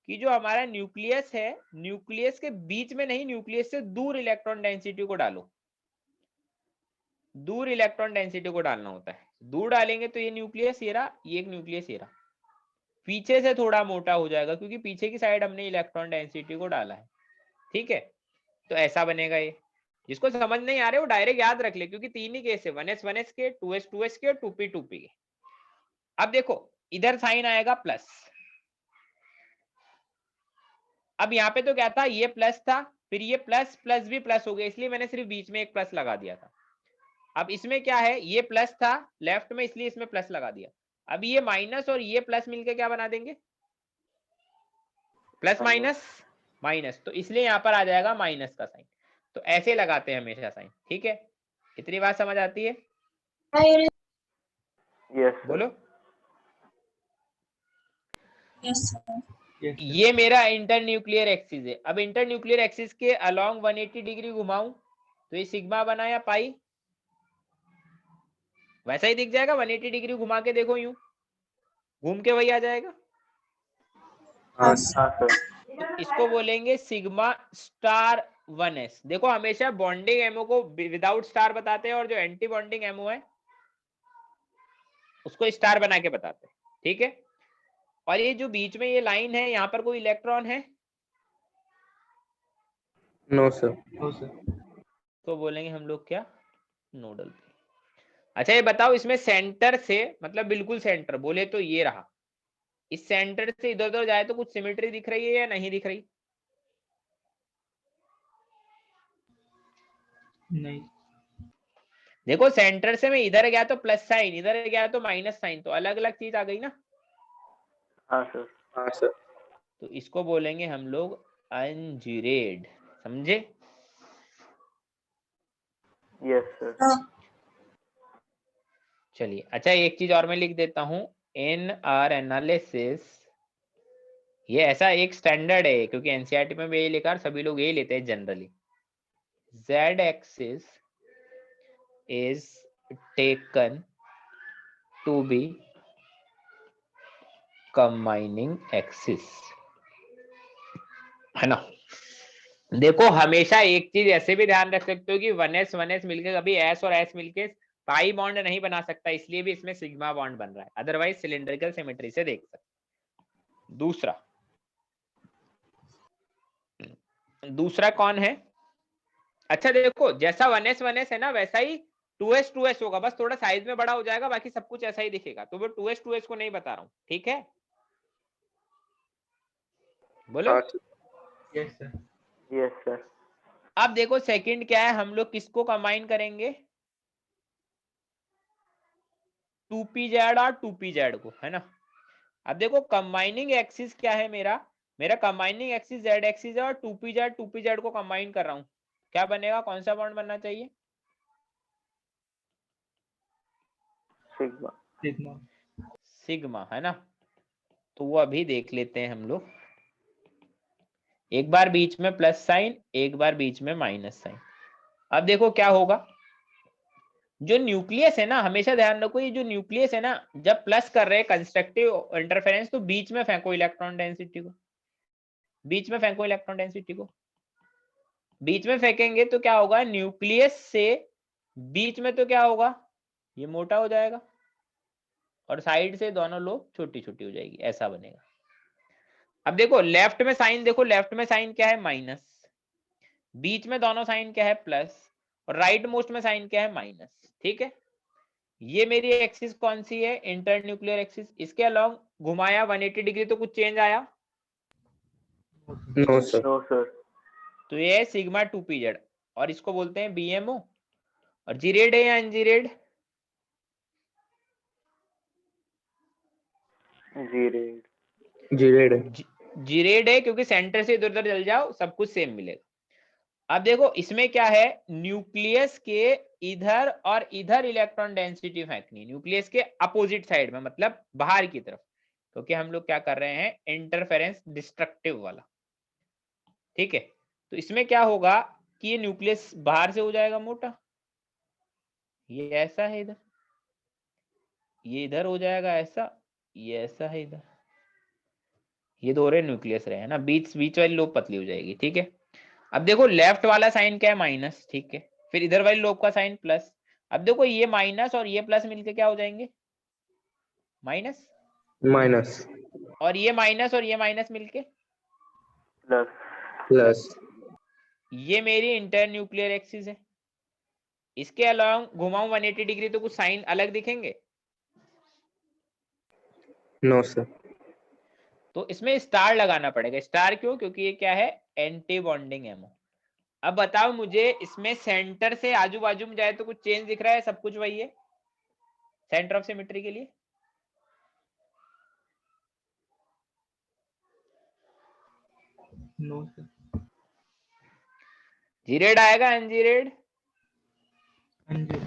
कि जो हमारा न्यूक्लियस है, न्यूक्लियस के बीच में नहीं, न्यूक्लियस से दूर इलेक्ट्रॉन डेंसिटी को डालो। दूर इलेक्ट्रॉन डेंसिटी को डालना होता है। दूर डालेंगे तो ये न्यूक्लियस ये रहा, ये एक न्यूक्लियस ये रहा, पीछे से थोड़ा मोटा हो जाएगा क्योंकि पीछे की साइड हमने इलेक्ट्रॉन डेंसिटी को डाला है। ठीक है, तो ऐसा बनेगा ये। जिसको समझ नहीं आ रहे वो डायरेक्ट याद रख ले, क्योंकि तीन ही केस है, 1s 1s के, 2s 2s के, और 2p 2p के। अब देखो इधर साइन आएगा प्लस। अब यहाँ पे तो क्या था? ये प्लस था, फिर ये प्लस प्लस भी प्लस हो गया, इसलिए मैंने सिर्फ बीच में एक प्लस लगा दिया था। अब इसमें क्या है? ये प्लस था लेफ्ट में, इसलिए इसमें प्लस लगा दिया। अब ये माइनस और ये प्लस मिलके क्या बना देंगे? प्लस माइनस माइनस, तो इसलिए यहाँ पर आ जाएगा माइनस का साइन। तो ऐसे लगाते हैं हमेशा साइन, ठीक है? इतनी बात समझ आती है? यस बोलो। Yes, sir. ये मेरा इंटर न्यूक्लियर एक्सिस है। अब इंटर न्यूक्लियर एक्सिस के अलोंग 180 डिग्री घुमाऊं तो ये सिग्मा बना या पाई? वैसा ही दिख जाएगा। 180 डिग्री घुमा के देखो, यूं घूम के वही आ जाएगा। हाँ इसको बोलेंगे सिग्मा स्टार 1s। देखो हमेशा बॉन्डिंग एमओ को विदाउट स्टार बताते हैं और जो एंटी बॉन्डिंग एमओ है उसको स्टार बना के बताते हैं, ठीक है? और ये जो बीच में ये लाइन है, यहाँ पर कोई इलेक्ट्रॉन है? No sir. तो बोलेंगे हम लोग क्या? नोडल। अच्छा ये बताओ, इसमें सेंटर से मतलब बिल्कुल सेंटर बोले तो ये रहा, इस सेंटर से इधर उधर जाए तो कुछ सिमेट्री दिख रही है या नहीं दिख रही? नहीं। देखो सेंटर से मैं इधर गया तो प्लस साइन, इधर गया तो माइनस साइन, तो अलग अलग चीज आ गई ना। हाँ सर। तो इसको बोलेंगे हम लोग अनजीरेड, समझे? Yes sir. चलिए, अच्छा एक चीज और मैं लिख देता हूं, इन आर एनालिसिस। ये ऐसा एक स्टैंडर्ड है क्योंकि एनसीईआरटी में भी यही लिखा और सभी लोग यही लेते हैं generally. Z axis is taken to be combining axis, है ना? देखो हमेशा एक चीज ऐसे भी ध्यान रख सकते हो कि 1s मिलके कभी s और s मिलके पाई बॉन्ड नहीं बना सकता, इसलिए भी इसमें सिग्मा बॉन्ड बन रहा है, अदरवाइज सिलिंड्रिकल सिमेट्री से देख सकते। दूसरा कौन है? अच्छा देखो, जैसा 1s है ना वैसा ही 2s होगा, बस थोड़ा साइज में बड़ा हो जाएगा, बाकी सब कुछ ऐसा ही दिखेगा। तो वो 2s को नहीं बता रहा हूं, ठीक है? बोलो। Yes sir. अब देखो सेकंड क्या है, हम लोग किसको कंबाइन करेंगे? 2pz और 2pz को, है ना? अब देखो कंबाइनिंग एक्सिस क्या है मेरा कंबाइनिंग एक्सिस z एक्सिस है और 2pz को कंबाइन कर रहा हूं। क्या बनेगा? कौन सा बॉन्ड बनना चाहिए? सिग्मा, है ना? तो वो अभी देख लेते हैं हम लोग। एक बार बीच में प्लस साइन, एक बार बीच में माइनस साइन। अब देखो क्या होगा, जो न्यूक्लियस है ना, हमेशा ध्यान रखो, ये जो न्यूक्लियस है ना, जब प्लस कर रहे हैं कंस्ट्रक्टिव इंटरफेरेंस तो बीच में फेंको इलेक्ट्रॉन डेंसिटी को, बीच में फेंको इलेक्ट्रॉन डेंसिटी को। बीच में फेंकेंगे तो क्या होगा, न्यूक्लियस से बीच में तो क्या होगा, ये मोटा हो जाएगा और साइड से दोनों लोग छोटी छोटी हो जाएगी, ऐसा बनेगा। अब देखो लेफ्ट में साइन, देखो लेफ्ट में साइन क्या है? माइनस। बीच में दोनों साइन क्या है? प्लस। और राइट मोस्ट में साइन क्या है? माइनस, ठीक है? ये मेरी एक्सिस कौन सी है? Internuclear axis. इसके अलोंग घुमाया 180 डिग्री तो कुछ चेंज आया? No sir. तो ये है सिग्मा 2pz और इसको बोलते हैं बीएमओ। और जीरेड है या अनजीरेड? जीरेड है क्योंकि सेंटर से इधर उधर चल जाओ सब कुछ सेम मिलेगा। अब देखो इसमें क्या है, न्यूक्लियस के इधर और इधर इलेक्ट्रॉन डेंसिटी फेंकनी, न्यूक्लियस के अपोजिट साइड में, मतलब बाहर की तरफ, क्योंकि हम लोग क्या कर रहे हैं, इंटरफेरेंस डिस्ट्रक्टिव वाला, ठीक है? तो इसमें क्या होगा कि ये न्यूक्लियस बाहर से हो जाएगा मोटा, ये ऐसा है इधर, ये इधर हो जाएगा ऐसा, ये ऐसा है इधर, ये दोहरे न्यूक्लियस रहे, है ना? बीच बीच वाली लोब पतली हो जाएगी, ठीक है? अब देखो लेफ्ट वाला साइन क्या है? माइनस, ठीक है? फिर इधर वाली लोब का साइन प्लस। अब देखो ये माइनस और ये प्लस मिलके क्या हो जाएंगे? माइनस। और ये माइनस और ये माइनस मिलके प्लस। ये मेरी इंटर न्यूक्लियर एक्सिस है। इसके अलावा घुमाऊं 180 डिग्री तो कुछ साइन अलग दिखेंगे? No sir. तो इसमें स्टार लगाना पड़ेगा। स्टार क्यों? क्योंकि ये क्या है, एंटी बॉन्डिंग एमओ। अब बताओ मुझे, इसमें सेंटर से आजू बाजू में जाए तो कुछ चेंज दिख रहा है? सब कुछ वही है सेंटर ऑफ सिमेट्री के लिए। No sir. जीरेड आएगा अनजीरेड? अनजीरेड।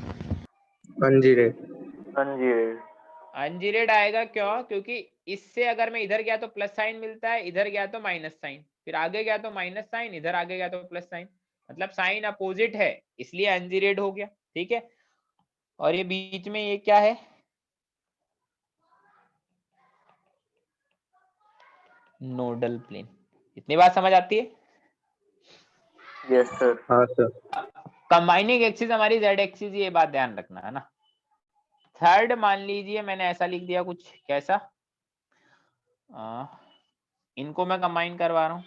अनजीरेड आएगा क्यों? क्योंकि इससे अगर मैं इधर गया तो प्लस साइन मिलता है, इधर गया तो माइनस साइन, फिर आगे गया तो माइनस साइन, इधर आगे गया तो प्लस साइन, मतलब साइन अपोजिट है, इसलिए अनजीरेड हो गया। ठीक है, और ये बीच में ये क्या है? Nodal plane. इतनी बात समझ आती है? Yes sir. हाँ सर। कंबाइनिंग एक्सिस हमारी जेड एक्सिस, ये बात ध्यान रखना है ना। थर्ड मान लीजिए मैंने ऐसा लिख दिया कुछ, कैसा? इनको मैं कंबाइन करवा रहा हूं,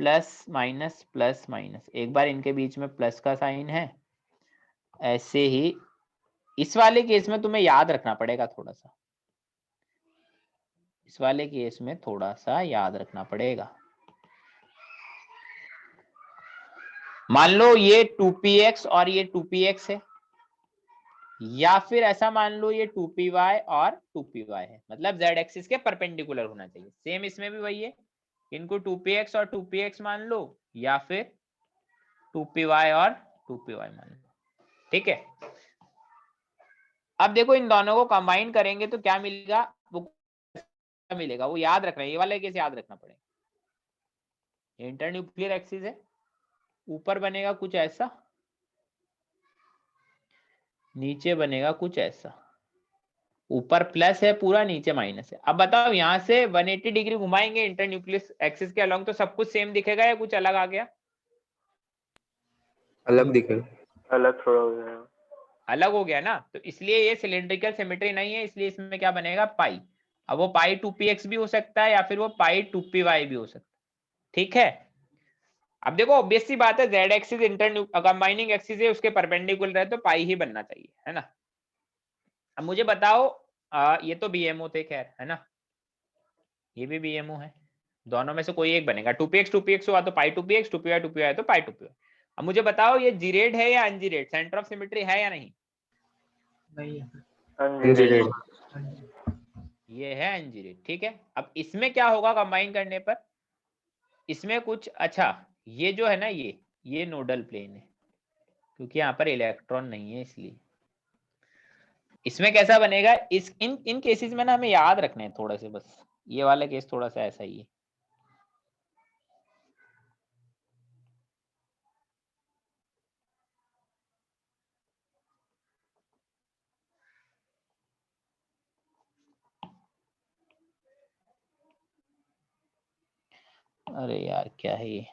प्लस माइनस, एक बार इनके बीच में प्लस का साइन है। ऐसे ही इस वाले केस में तुम्हें याद रखना पड़ेगा थोड़ा सा, इस वाले केस में थोड़ा सा याद रखना पड़ेगा। मान लो ये 2px और ये 2px है, या फिर ऐसा मान लो ये 2py और 2py है, मतलब z एक्सिस के परपेंडिकुलर होना चाहिए। सेम इसमें भी वही है, इनको 2px और 2px मान लो, या फिर 2py और 2py मान लो। ठीक है, अब देखो इन दोनों को कंबाइन करेंगे तो क्या मिलेगा, वो मिलेगा, वो याद रखना है, ये वाला केस याद रखना पड़ेगा। इंटरन्यूक्लियर एक्सिस है, ऊपर बनेगा कुछ ऐसा, नीचे बनेगा कुछ ऐसा, ऊपर प्लस है पूरा, नीचे माइनस है। अब बताओ यहां से 180 डिग्री घुमाएंगे इंटरन्यूक्लियर एक्सिस के अलोंग, तो सब कुछ सेम दिखेगा या कुछ अलग आ गया? अलग दिखेगा। अलग थोड़ा हो जाएगा। अलग हो गया ना, तो इसलिए ये सिलेंड्रिकल सिमेट्री नहीं है, इसलिए इसमें क्या बनेगा, पाई। अब वो पाई 2px भी हो सकता है, या फिर वो पाई 2py भी हो सकता है। ठीक है, अब देखो ऑब्वियस सी बात है, जेड एक्सिस कंबाइनिंग एक्सिस है, उसके परपेंडिकुलर है, तो पाई ही बनना चाहिए, है ना। अब मुझे बताओ, ये तो बीएमओ थे खैर, है ना, ये भी बीएमओ है, दोनों में से कोई एक बनेगा। 2px हुआ तो पाई 2px, 2py है तो पाई 2py। अब मुझे बताओ ये जीरेड है या अनजीरेड, सेंटर ऑफ सिमेट्री है या नहीं? अनजीरेड। ये है अनजीरेड। ठीक है, अब इसमें क्या होगा कंबाइन करने पर, इसमें कुछ अच्छा, ये जो है ना, ये नोडल प्लेन है, क्योंकि यहाँ पर इलेक्ट्रॉन नहीं है, इसलिए इसमें कैसा बनेगा, इस इन केसेस में ना हमें याद रखने हैं थोड़े से, बस ये वाला केस थोड़ा सा ऐसा ही है। अरे यार क्या है ये,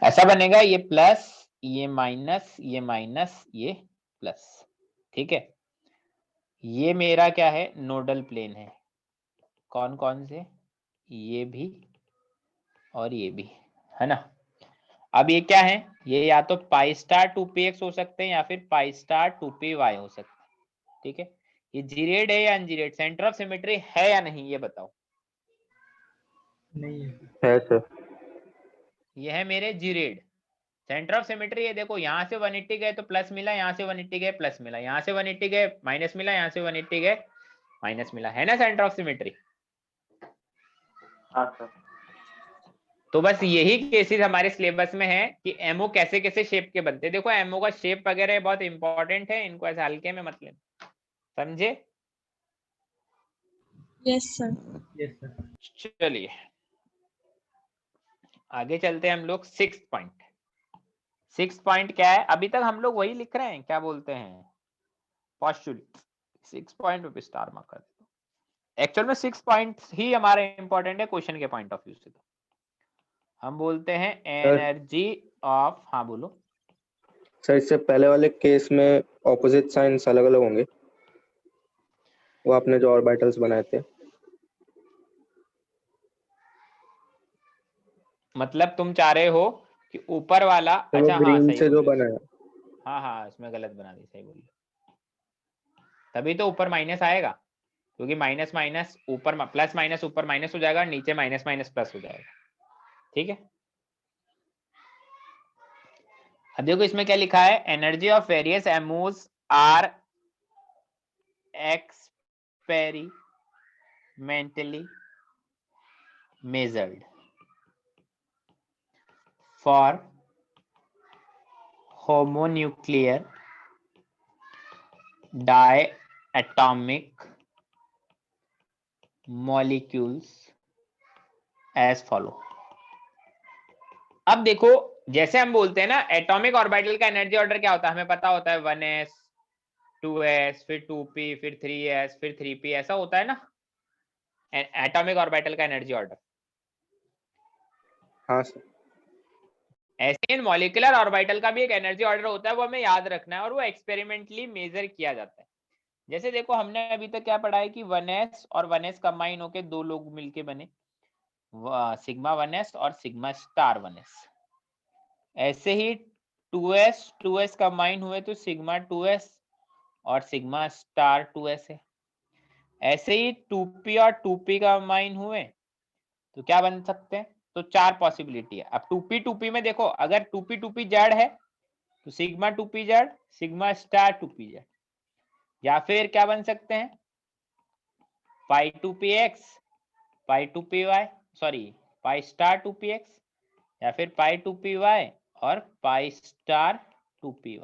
ऐसा बनेगा, ये प्लस, ये माइनस, ये माइनस, ये प्लस। ठीक है, ये मेरा क्या है, नोडल प्लेन है। कौन कौन से, ये भी और ये भी, है ना। अब ये क्या है, ये या तो पाई स्टार 2px हो सकते हैं, या फिर पाई स्टार 2py हो सकते हैं। ठीक है, ये जीरेड है या अनजीरेड, सेंटर ऑफ सिमेट्री है या नहीं, ये बताओ। नहीं है सर। ये है मेरे जीरेड, सेंटर ऑफ सिमेट्री। ये देखो यहाँ से 180 गए तो प्लस मिला, यहाँ से 180 गए प्लस मिला, यहाँ से 180 गए माइनस मिला, यहाँ से 180 गए माइनस मिला, है ना सेंटर ऑफ सिमेट्री। हाँ सर। तो बस यही केसेस हमारे सिलेबस में है कि एमओ कैसे कैसे शेप के बनते हैं। देखो एमओ का शेप वगैरह बहुत इंपॉर्टेंट है, इनको ऐसे हल्के में मत लेना, समझे? Yes sir. चलिए आगे चलते हैं हम लोग। 6th पॉइंट, 6th पॉइंट क्या है, अभी तक हम लोग वही लिख रहे हैं, क्या बोलते हैं, पोस्टुलेट। 6 पॉइंट पे स्टार मार्क कर देता हूं। एक्चुअल में 6 पॉइंट ही हमारे इंपॉर्टेंट है क्वेश्चन के पॉइंट ऑफ व्यू से। तो हम बोलते हैं एनर्जी ऑफ, हाँ बोलो सर, इससे पहले वाले केस में ऑपोजिट साइंस अलग अलग होंगे, वो आपने जो ऑर्बिटल्स बनाए थे। मतलब तुम चाह रहे हो कि ऊपर वाला, तो अच्छा हाँ ग्रीन सही से जो बोल बना रहे है। हो, हाँ इसमें गलत बना दी, सही बोल, तभी तो ऊपर माइनस आएगा, क्योंकि माइनस माइनस ऊपर प्लस, माइनस ऊपर माइनस हो जाएगा, नीचे माइनस माइनस प्लस हो जाएगा। ठीक है, अब देखो इसमें क्या लिखा है, energy of various MOs are experimentally measured for homonuclear diatomic molecules as follow। अब देखो, जैसे हम बोलते हैं ना एटॉमिक ऑर्बिटल का एनर्जी ऑर्डर क्या होता है, हमें पता होता है 1s 2s फिर 2p फिर 3s फिर 3p, ऐसा होता है ना एटॉमिक ऑर्बिटल का एनर्जी ऑर्डर। हाँ सर। ऐसे इन मॉलिक्यूलर ऑर्बिटल का भी एक एनर्जी ऑर्डर होता है, वो हमें याद रखना है और वो एक्सपेरिमेंटली मेजर किया जाता है। जैसे देखो हमने अभी तक क्या पढ़ा है कि 1s और 1s कंबाइन होके दो लोग मिलके बने, सिग्मा 1s और सिग्मा स्टार 1s। ऐसे ही 2s कंबाइन हुए तो सिग्मा 2s और सिग्मा स्टार 2s है। ऐसे ही 2p और 2p कंबाइन हुए तो क्या बन सकते हैं, तो चार पॉसिबिलिटी है। अब 2p में देखो, अगर 2p जेड है तो sigma 2p Z sigma star 2p Z, या फिर क्या बन सकते हैं पाई 2px पाई 2py, sorry pi star 2px या फिर पाई 2py और पाई स्टार 2py।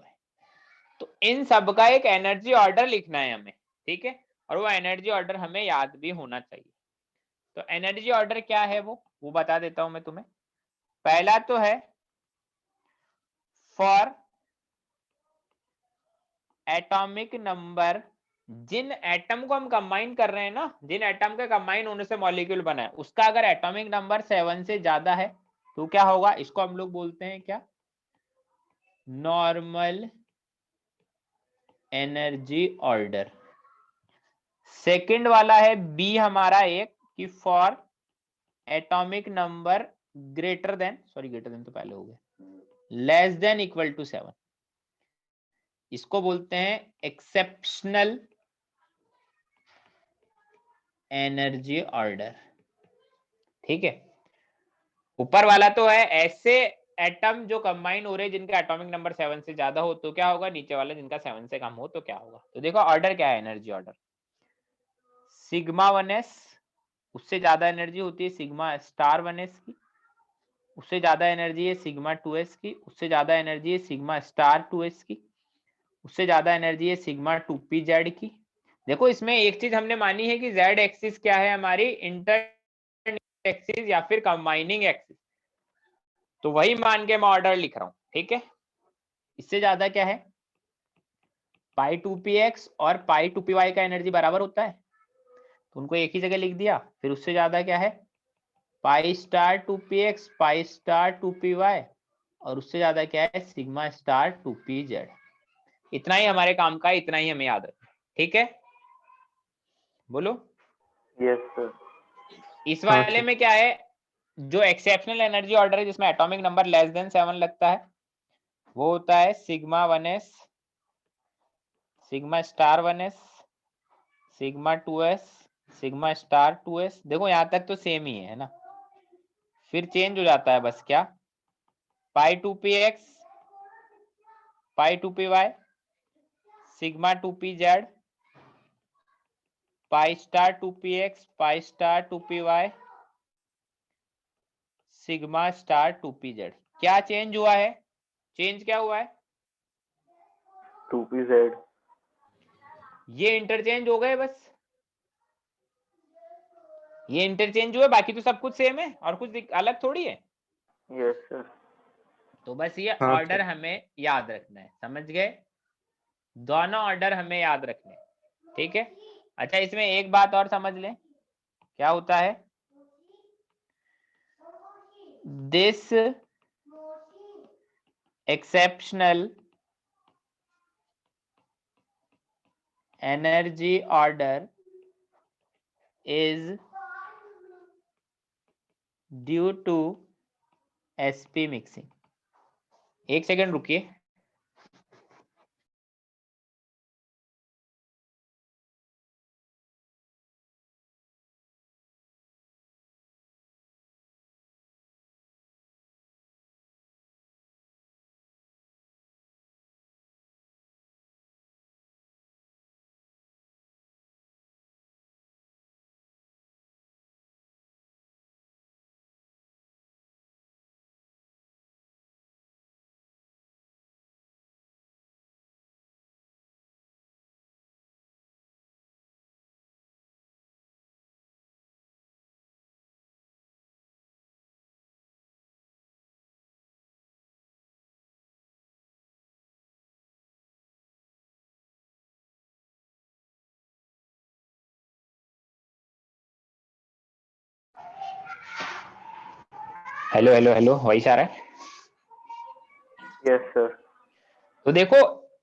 तो इन सब का एक एनर्जी ऑर्डर लिखना है हमें, ठीक है, और वो एनर्जी ऑर्डर हमें याद भी होना चाहिए। तो एनर्जी ऑर्डर क्या है वो बता देता हूं मैं तुम्हें। पहला तो है फॉर एटॉमिक नंबर, जिन एटम को हम कंबाइन कर रहे हैं ना, जिन एटम के कंबाइन होने से मॉलिक्यूल बना है, उसका अगर एटॉमिक नंबर 7 से ज्यादा है तो क्या होगा, इसको हम लोग बोलते हैं क्या, नॉर्मल एनर्जी ऑर्डर। सेकंड वाला है बी हमारा एक कि for atomic number greater than, sorry greater than तो पहले हो गया, लेस देन इक्वल टू 7, इसको बोलते हैं एक्सेप्शनल एनर्जी ऑर्डर। ठीक है, ऊपर वाला तो है ऐसे एटम जो कंबाइन हो रहे हैं जिनका एटॉमिक नंबर 7 से ज्यादा हो तो क्या होगा, नीचे वाला जिनका 7 से कम हो तो क्या होगा। तो देखो ऑर्डर क्या है एनर्जी ऑर्डर, सिग्मा 1s उससे ज्यादा एनर्जी होती है सिग्मा स्टार 1s की, उससे ज्यादा एनर्जी है सिग्मा 2s की, उससे ज्यादा एनर्जी है सिग्मा स्टार 2s की, उससे ज्यादा एनर्जी है सिग्मा 2p जेड की। देखो इसमें एक चीज हमने मानी है कि जेड एक्सिस क्या है हमारी, इंटर एक्सिस या फिर कंबाइनिंग एक्सिस, तो वही मान के मैं ऑर्डर लिख रहा हूं, ठीक है। इससे ज्यादा क्या है, पाई 2px और पाई 2py का एनर्जी बराबर होता है तो उनको एक ही जगह लिख दिया। फिर उससे ज्यादा क्या है, pi star 2px pi star 2py, और उससे ज्यादा क्या है सिग्मा स्टार 2pz। इतना ही हमारे काम का, इतना ही हमें याद रखना, ठीक है, बोलो। Yes sir. इस हाँ वाले सर। में क्या है, जो एक्सेप्शनल एनर्जी ऑर्डर है जिसमें एटॉमिक नंबर लेस देन 7 लगता है वो होता है sigma 1s sigma star 1s sigma 2s sigma star 2s। देखो यहां तक तो सेम ही है ना, फिर चेंज हो जाता है बस क्या, पाई 2px पाई 2py sigma 2pz pi star 2px pi star 2py sigma star 2pz। क्या चेंज हुआ है, चेंज क्या हुआ है, 2pz। ये इंटरचेंज हो गए बस, ये इंटरचेंज हुए, बाकी तो सब कुछ सेम है और कुछ अलग थोड़ी है। Yes sir. तो बस ये हाँ ऑर्डर सर। हमें याद रखना है, समझ गए, दोनों ऑर्डर हमें याद रखने हैं, ठीक है। अच्छा इसमें एक बात और समझ लें, क्या होता है, this exceptional energy order is due to sp मिक्सिंग। एक सेकंड रुकिए। हेलो हेलो हेलो, वॉइस आ रहा है? Yes, sir. तो देखो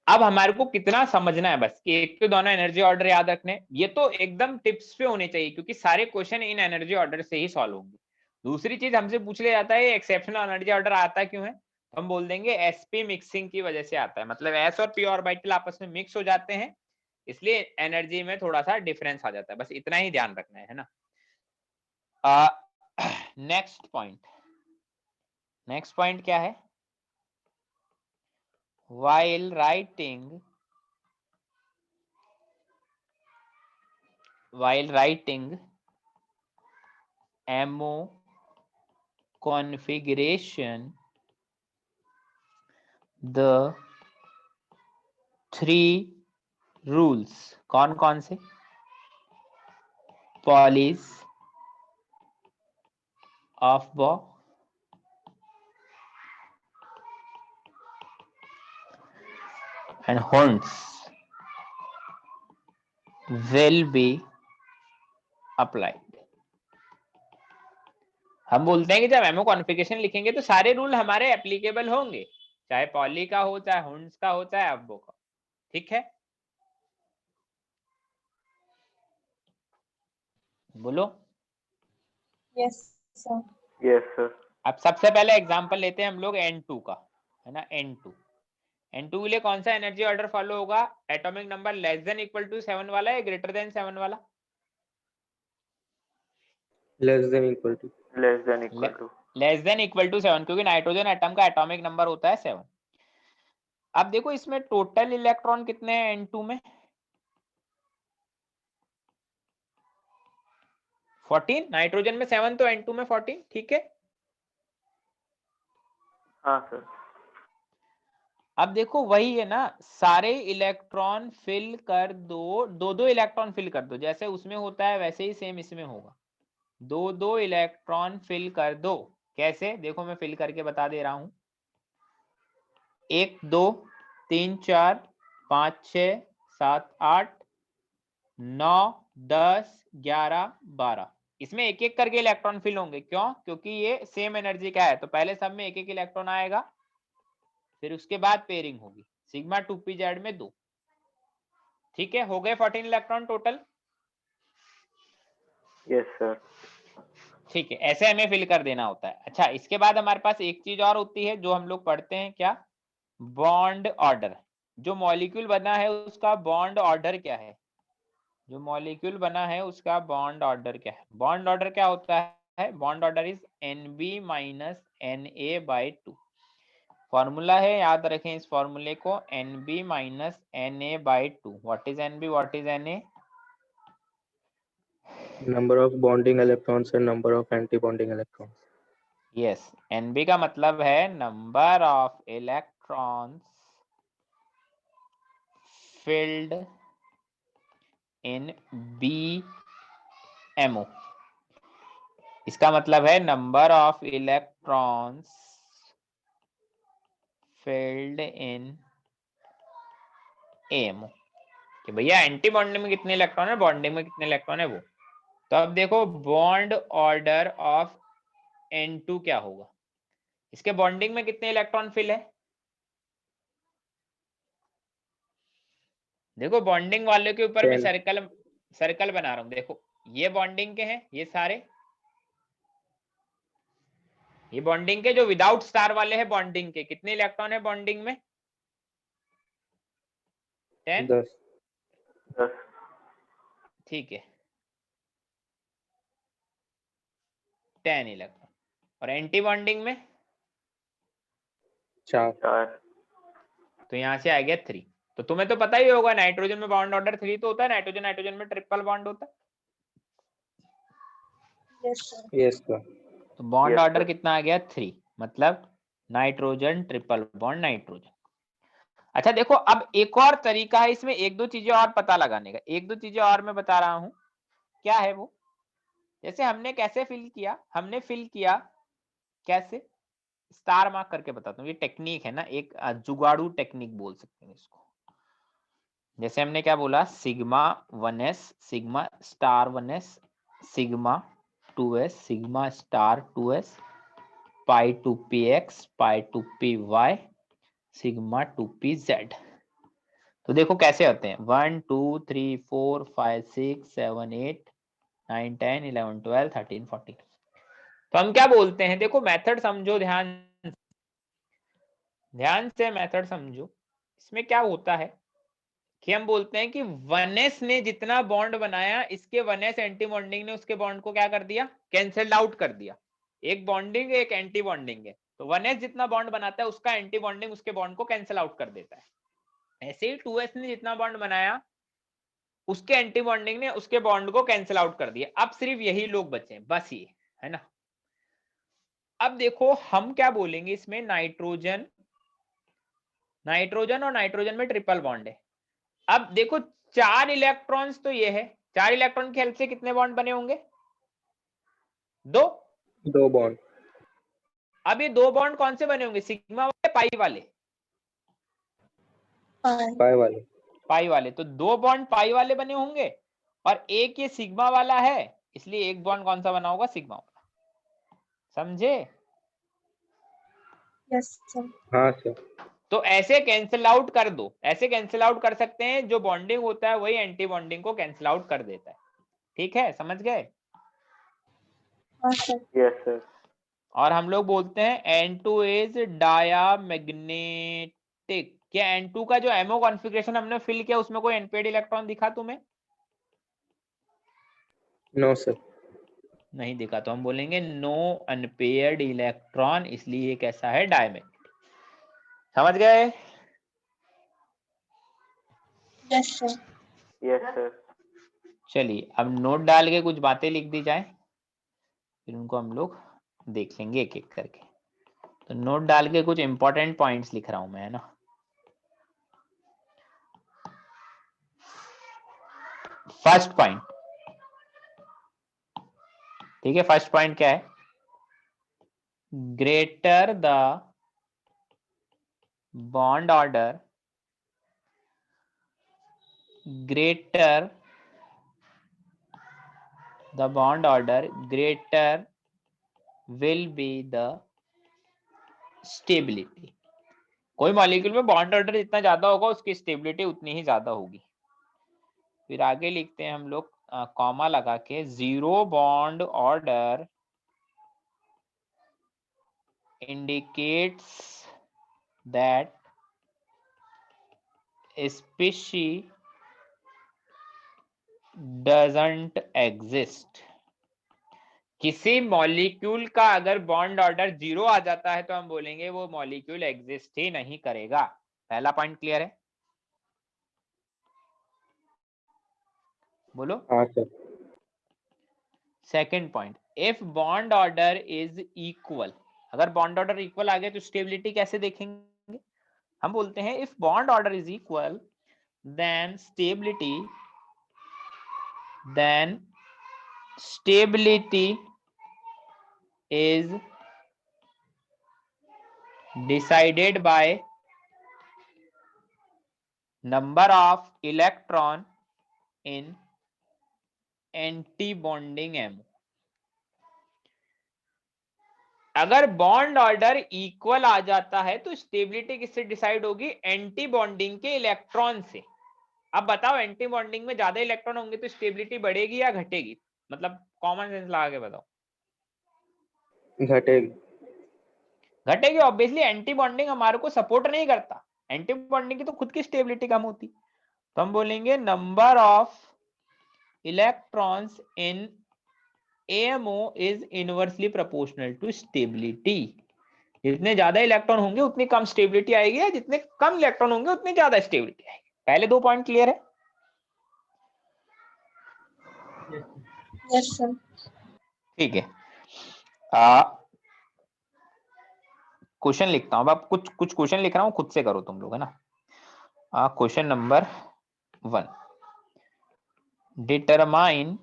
अब हमारे को कितना समझना है बस कि एक तो दोनों एनर्जी ऑर्डर याद रखने, ये तो एकदम टिप्स पे होने चाहिए क्योंकि सारे क्वेश्चन इन एनर्जी ऑर्डर से ही सॉल्व होंगे। दूसरी चीज हमसे पूछ लिया जाता है एक्सेप्शनल एनर्जी ऑर्डर आता क्यों है, हम बोल देंगे एसपी मिक्सिंग की वजह से आता है, मतलब एस और पी ऑर्बिटल आपस में मिक्स हो जाते हैं, इसलिए एनर्जी में थोड़ा सा डिफरेंस आ जाता है, बस इतना ही ध्यान रखना है ना। नेक्स्ट पॉइंट क्या है, while writing MO configuration, the 3 rules कौन कौन से, Pauli's, Aufbau, and Horns will be applied। हम बोलते हैं कि जब एमओ कॉन्फ़िगरेशन लिखेंगे तो सारे रूल हमारे एप्लीकेबल होंगे, चाहे पॉली का हो, चाहे हुंड्स का हो, चाहे अब्बो का, ठीक है? बोलो। Yes, sir. Yes, sir. अब सबसे पहले एग्जांपल लेते हैं हम लोग N2 का, है ना। N2 के लिए कौन सा एनर्जी ऑर्डर फॉलो होगा, atomic number less than equal to 7 वाला या ग्रेटर देन 7 वाला? Less than equal to. Less than equal to. Less than equal to 7, क्योंकि नाइट्रोजन एटम का एटॉमिक नंबर होता है 7। अब देखो इसमें टोटल इलेक्ट्रॉन कितने हैं N2 में, 14, नाइट्रोजन में 7 तो N2 में 14, ठीक है। हाँ सर। अब देखो वही है ना, सारे इलेक्ट्रॉन फिल कर दो, दो इलेक्ट्रॉन फिल कर दो, जैसे उसमें होता है वैसे ही सेम इसमें होगा, दो इलेक्ट्रॉन फिल कर दो। कैसे, देखो मैं फिल करके बता दे रहा हूं, 1 2 3 4 5 6 7 8 9 10 11 12, इसमें एक एक करके इलेक्ट्रॉन फिल होंगे। क्यों, क्योंकि ये सेम एनर्जी का है, तो पहले सब में एक एक इलेक्ट्रॉन आएगा, फिर उसके बाद पेयरिंग होगी, सिग्मा 2pz में 2, ठीक है। हो गए 14 इलेक्ट्रॉन टोटल। Yes sir. ठीक है, ऐसे हमें फिल कर देना होता है। अच्छा, इसके बाद हमारे पास एक चीज और होती है जो हम लोग पढ़ते हैं, क्या, बॉन्ड ऑर्डर। जो मॉलिक्यूल बना है उसका बॉन्ड ऑर्डर क्या है, जो मॉलिक्यूल बना है उसका बॉन्ड ऑर्डर क्या है। बॉन्ड ऑर्डर क्या होता है, bond order is NB minus Na/2। Formula है, याद रखें इस फॉर्मूले को, NB minus Na/2। What is NB, what is Na? Number of bonding electrons and number of anti bonding electrons. Yes, NB का मतलब है number of electrons filled in BMO, इसका मतलब है number of electrons filled in AMO, कि भैया anti bonding में कितने इलेक्ट्रॉन है, बॉन्डिंग में कितने इलेक्ट्रॉन है वो। तो अब देखो बॉन्ड ऑर्डर ऑफ N2 क्या होगा, इसके बॉन्डिंग में कितने इलेक्ट्रॉन फिल है। देखो बॉन्डिंग वाले के ऊपर मैं सर्कल बना रहा हूं, देखो ये बॉन्डिंग के हैं, ये सारे ये बॉन्डिंग के, जो विदाउट स्टार वाले हैं बॉन्डिंग के, कितने इलेक्ट्रॉन है बॉन्डिंग में, 10। 10। ठीक है, 10 इलेक्ट्रॉन। और एंटी बॉन्डिंग में 4। तो यहां से आ गया 3। तो तुम्हें तो पता ही होगा नाइट्रोजन में बॉन्ड ऑर्डर 3 तो होता है, नाइट्रोजन में ट्रिपल बॉन्ड होता है। Yes, sir. Yes sir. तो बॉन्ड Yes, ऑर्डर sir. कितना आ गया, 3, मतलब नाइट्रोजन ट्रिपल बॉन्ड नाइट्रोजन। अच्छा देखो, अब एक और तरीका है इसमें, एक दो चीजें और पता लगाने का, एक दो चीजें और मैं बता रहा हूं, क्या है वो। जैसे हमने कैसे फिल किया, हमने फिल किया कैसे, स्टार मार्क करके बताता हूँ, ये टेक्निक है ना, एक जुगाड़ू टेक्निक बोल सकते हैं इसको। जैसे हमने क्या बोला, sigma 1s, sigma star 1s, sigma 2s, sigma star 2s, pi two p x, pi two p y, sigma two p z. तो देखो कैसे होते हैं, 1 2 3 4 5 6 7 8 9 10 11 12 13 14। तो हम क्या बोलते हैं, देखो मेथड समझो, ध्यान से मेथड समझो। इसमें क्या होता है कि हम बोलते हैं कि 1s ने जितना बॉन्ड बनाया, इसके 1s एंटी बॉन्डिंग ने उसके बॉन्ड को क्या कर दिया, कैंसल्ड आउट कर दिया। एक बॉन्डिंग एक एंटी बॉन्डिंग है, तो 1s जितना बॉन्ड बनाता है उसका एंटी बॉन्डिंग उसके बॉन्ड को कैंसल आउट कर देता है। ऐसे ही 2s ने जितना बॉन्ड बनाया, उसके एंटी बॉन्डिंग ने उसके बॉन्ड को कैंसिल आउट कर दिया। अब सिर्फ यही लोग बचे, बस ये है ना। अब देखो हम क्या बोलेंगे इसमें, नाइट्रोजन और नाइट्रोजन में ट्रिपल बॉन्ड है। अब देखो 4 इलेक्ट्रॉन्स तो ये है, 4 इलेक्ट्रॉन की हेल्प से कितने बॉन्ड बने होंगे, 2 बॉन्ड। अब ये 2 बॉन्ड कौन से बने होंगे, सिग्मा वाले पाई वाले, पाई वाले। तो 2 बॉन्ड पाई वाले बने होंगे और एक ये सिग्मा वाला है, इसलिए एक बॉन्ड कौन सा बना होगा, सिग्मा वाला। समझे? Yes, sir. हाँ सर। तो ऐसे कैंसिल आउट कर दो, ऐसे कैंसिल आउट कर सकते हैं, जो बॉन्डिंग होता है वही एंटी बॉन्डिंग को कैंसिल आउट कर देता है। ठीक है, समझ गए? हाँ sir. Yes, sir. और हम लोग बोलते हैं N2 इज डायामैग्नेटिक। क्या N2 का जो एमओ कॉन्फ़िगरेशन हमने फिल किया उसमें कोई अनपेयर्ड इलेक्ट्रॉन दिखा तुम्हें? No sir. नहीं दिखा, तो हम बोलेंगे नो अनपेयर्ड इलेक्ट्रॉन, इसलिए ये कैसा है, डायमैग्नेटिक। समझ गए? Yes, sir. Yes, sir. चलिए अब नोट डाल के कुछ बातें लिख दी जाए, फिर उनको हम लोग देख लेंगे एक एक करके। तो नोट डाल के कुछ इंपॉर्टेंट पॉइंट्स लिख रहा हूं मैं, है ना। फर्स्ट पॉइंट, ठीक है, फर्स्ट पॉइंट क्या है, greater the bond order, greater the bond order, greater will be the stability। कोई मॉलिक्यूल में बॉन्ड ऑर्डर जितना ज्यादा होगा उसकी स्टेबिलिटी उतनी ही ज्यादा होगी। फिर आगे लिखते हैं हम लोग कॉमा लगा के, zero bond order indicates that species doesn't exist। किसी मॉलिक्यूल का अगर बॉन्ड ऑर्डर 0 आ जाता है तो हम बोलेंगे वो मॉलिक्यूल एग्जिस्ट ही नहीं करेगा। पहला पॉइंट क्लियर है? बोलो। हाँ sir. Second point, if bond order is equal, अगर बॉन्ड ऑर्डर इक्वल आ गया तो स्टेबिलिटी कैसे देखेंगे? हम बोलते हैं if bond order is equal then stability is decided by number of electron in anti-bonding MO। अगर बॉन्ड ऑर्डर इक्वल आ जाता है तो स्टेबिलिटी किससे डिसाइड होगी, एंटी बॉन्डिंग के इलेक्ट्रॉन से। अब बताओ एंटी बॉन्डिंग में ज्यादा इलेक्ट्रॉन होंगे तो स्टेबिलिटी बढ़ेगी या घटेगी, मतलब कॉमन सेंस लगा के बताओ। घटेगी। घटेगी, ऑब्वियसली एंटी बॉन्डिंग हमारे को सपोर्ट नहीं करता, एंटी बॉन्डिंग की तो खुद की स्टेबिलिटी कम होती। तो हम बोलेंगे number of electrons in AMO is inversely proportional to stability. जितने ज्यादा इलेक्ट्रॉन होंगे उतनी कम स्टेबिलिटी आएगी, या जितने कम इलेक्ट्रॉन होंगे उतनी ज्यादा स्टेबिलिटी आएगी। पहले 2 पॉइंट क्लियर है? Yes, sir. ठीक है, क्वेश्चन लिखता हूं। अब कुछ क्वेश्चन लिख रहा हूं, खुद से करो तुम लोग, है ना। Question number 1, determine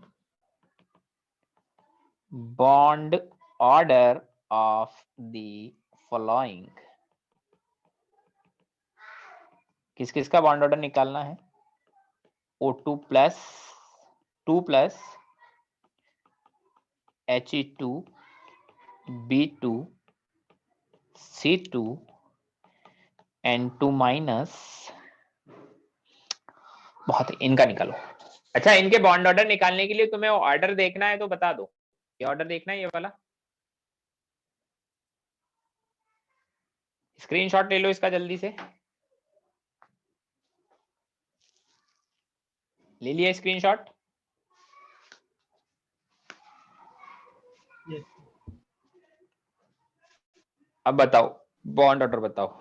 bond order of the following. किस किस का बॉन्ड ऑर्डर निकालना है, O2 plus 2 plus He2 B2 C2 N2 minus, बहुत इनका निकालो। अच्छा, इनके बॉन्ड ऑर्डर निकालने के लिए तुम्हें ऑर्डर देखना है तो बता दो, ये ऑर्डर देखना है, ये वाला स्क्रीनशॉट ले लो इसका जल्दी से। ले लिया स्क्रीनशॉट? अब बताओ बॉन्ड ऑर्डर बताओ।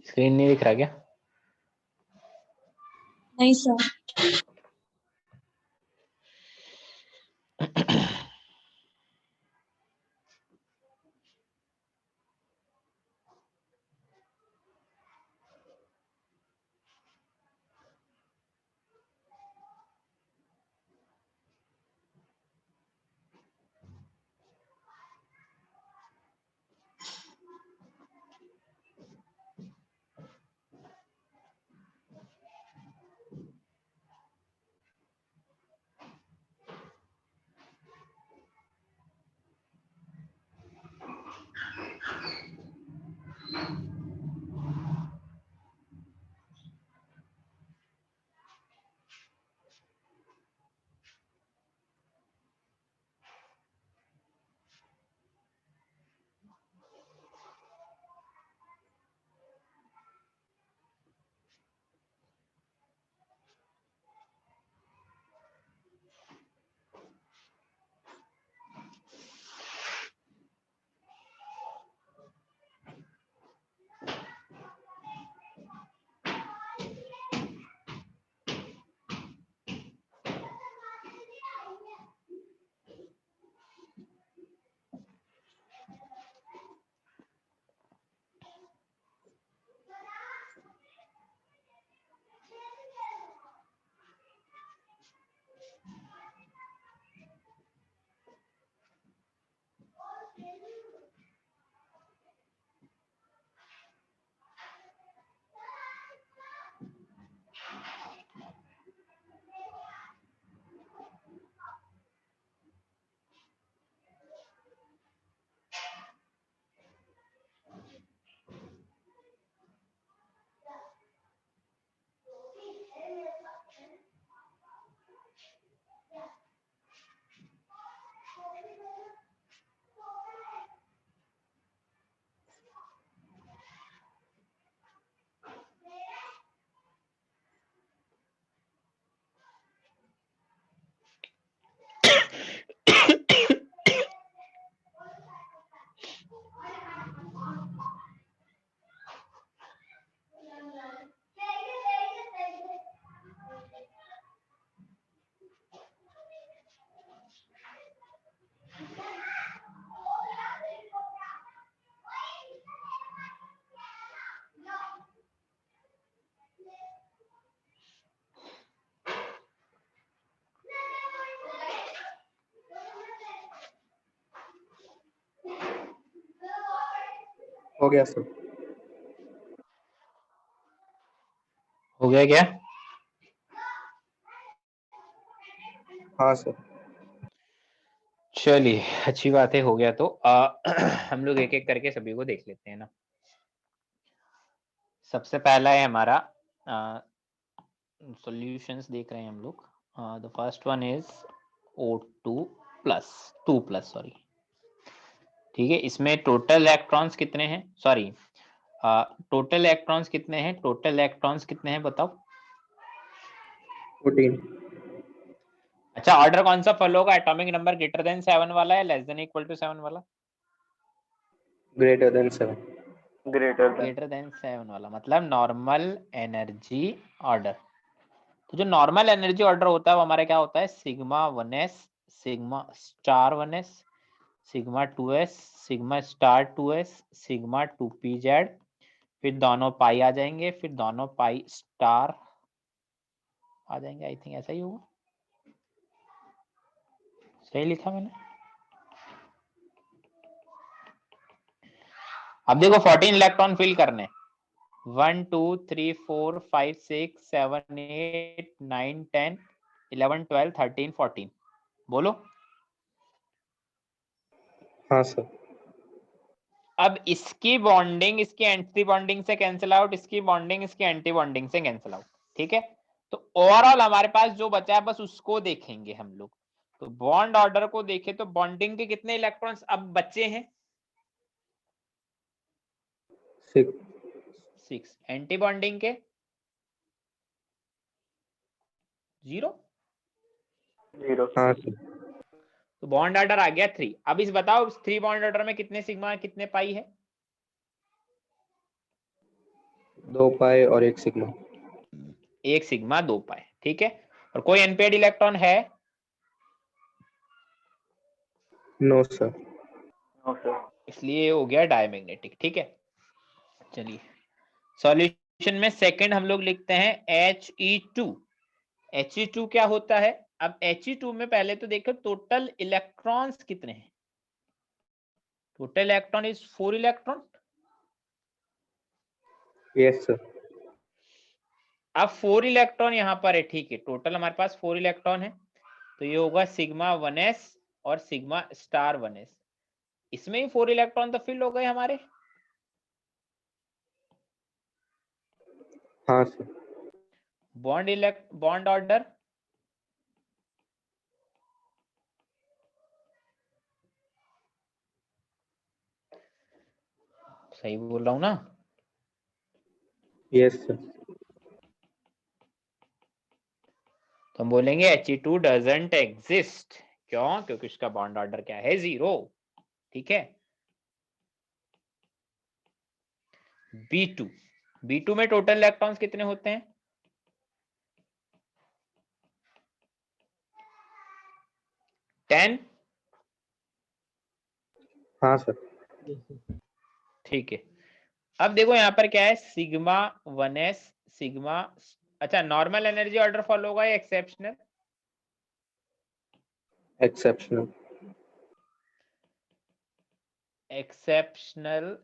स्क्रीन नहीं दिख रहा क्या? नहीं सर। हो गया सर। हो गया क्या? हाँ सर। चलिए अच्छी बात है, हो गया तो हम लोग एक एक करके सभी को देख लेते हैं ना। सबसे पहला है हमारा सॉल्यूशंस देख रहे हैं हम लोग। The first one is O2 plus 2 plus sorry, ठीक है। इसमें टोटल इलेक्ट्रॉन्स कितने हैं, सॉरी टोटल इलेक्ट्रॉन्स कितने हैं, टोटल इलेक्ट्रॉन्स कितने हैं बताओ। 14। अच्छा, ऑर्डर कौन सा फॉलो होगा, एटॉमिक नंबर ग्रेटर देन 7 वाला या लेस देन इक्वल टू 7 वाला? Greater than 7। ग्रेटर देन 7 वाला, मतलब नॉर्मल एनर्जी ऑर्डर। तो जो नॉर्मल एनर्जी ऑर्डर होता है वो हमारा क्या होता है, sigma 1s, sigma star 1s, sigma 2s, sigma star 2s, sigma 2pz, फिर दोनों पाई आ जाएंगे, फिर दोनों पाई स्टार आ जाएंगे। आई थिंक ऐसा ही होगा, सही लिखा मैंने। अब देखो 14 इलेक्ट्रॉन फिल करने, 1 2 3 4 5 6 7 8 9 10 11 12 13 14, बोलो। हाँ सर। अब इसकी बॉन्डिंग इसकी एंटी बॉन्डिंग से कैंसिल आउट, इसकी बॉन्डिंग इसकी एंटी बॉन्डिंग से कैंसिल आउट, ठीक है। तो ओवरऑल हमारे पास जो बचा है बस उसको देखेंगे हम लोग। तो बॉन्ड ऑर्डर को देखें तो बॉन्डिंग के कितने इलेक्ट्रॉन्स अब बचे हैं, 6। 6। एंटी बॉन्डिंग के 0। हाँ सर। तो बॉन्ड ऑर्डर आ गया 3। अब इस बताओ 3 बॉन्ड ऑर्डर में कितने सिग्मा कितने पाई है? 2 पाई और 1 सिग्मा। 1 सिग्मा 2 पाई, ठीक है। और कोई अनपेड इलेक्ट्रॉन है? No sir. इसलिए हो गया डायमैग्नेटिक, ठीक है। चलिए सॉल्यूशन में सेकंड हम लोग लिखते हैं He2। He2 क्या होता है? अब He2 में पहले तो देखो टोटल इलेक्ट्रॉन्स कितने हैं। Total electron is 4 electron. Yes sir. अब 4 इलेक्ट्रॉन यहाँ पर है, ठीक है। टोटल हमारे पास 4 इलेक्ट्रॉन है, तो ये होगा सिग्मा 1s और सिग्मा स्टार 1s। इसमें ही 4 इलेक्ट्रॉन तो फिल हो गए हमारे। हाँ सर। बॉन्ड ऑर्डर सही बोल रहा हूं ना? Yes sir. तो हम बोलेंगे He2 डजंट एग्जिस्ट। क्यों? क्योंकि उसका बॉन्ड ऑर्डर क्या है, 0, ठीक है। B2 में टोटल इलेक्ट्रॉन्स कितने होते हैं? 10। हाँ सर। ठीक है। अब देखो यहाँ पर क्या है, सिग्मा 1s सिग्मा, अच्छा नॉर्मल एनर्जी ऑर्डर फॉलो होगा या exceptional? Exceptional. Exceptional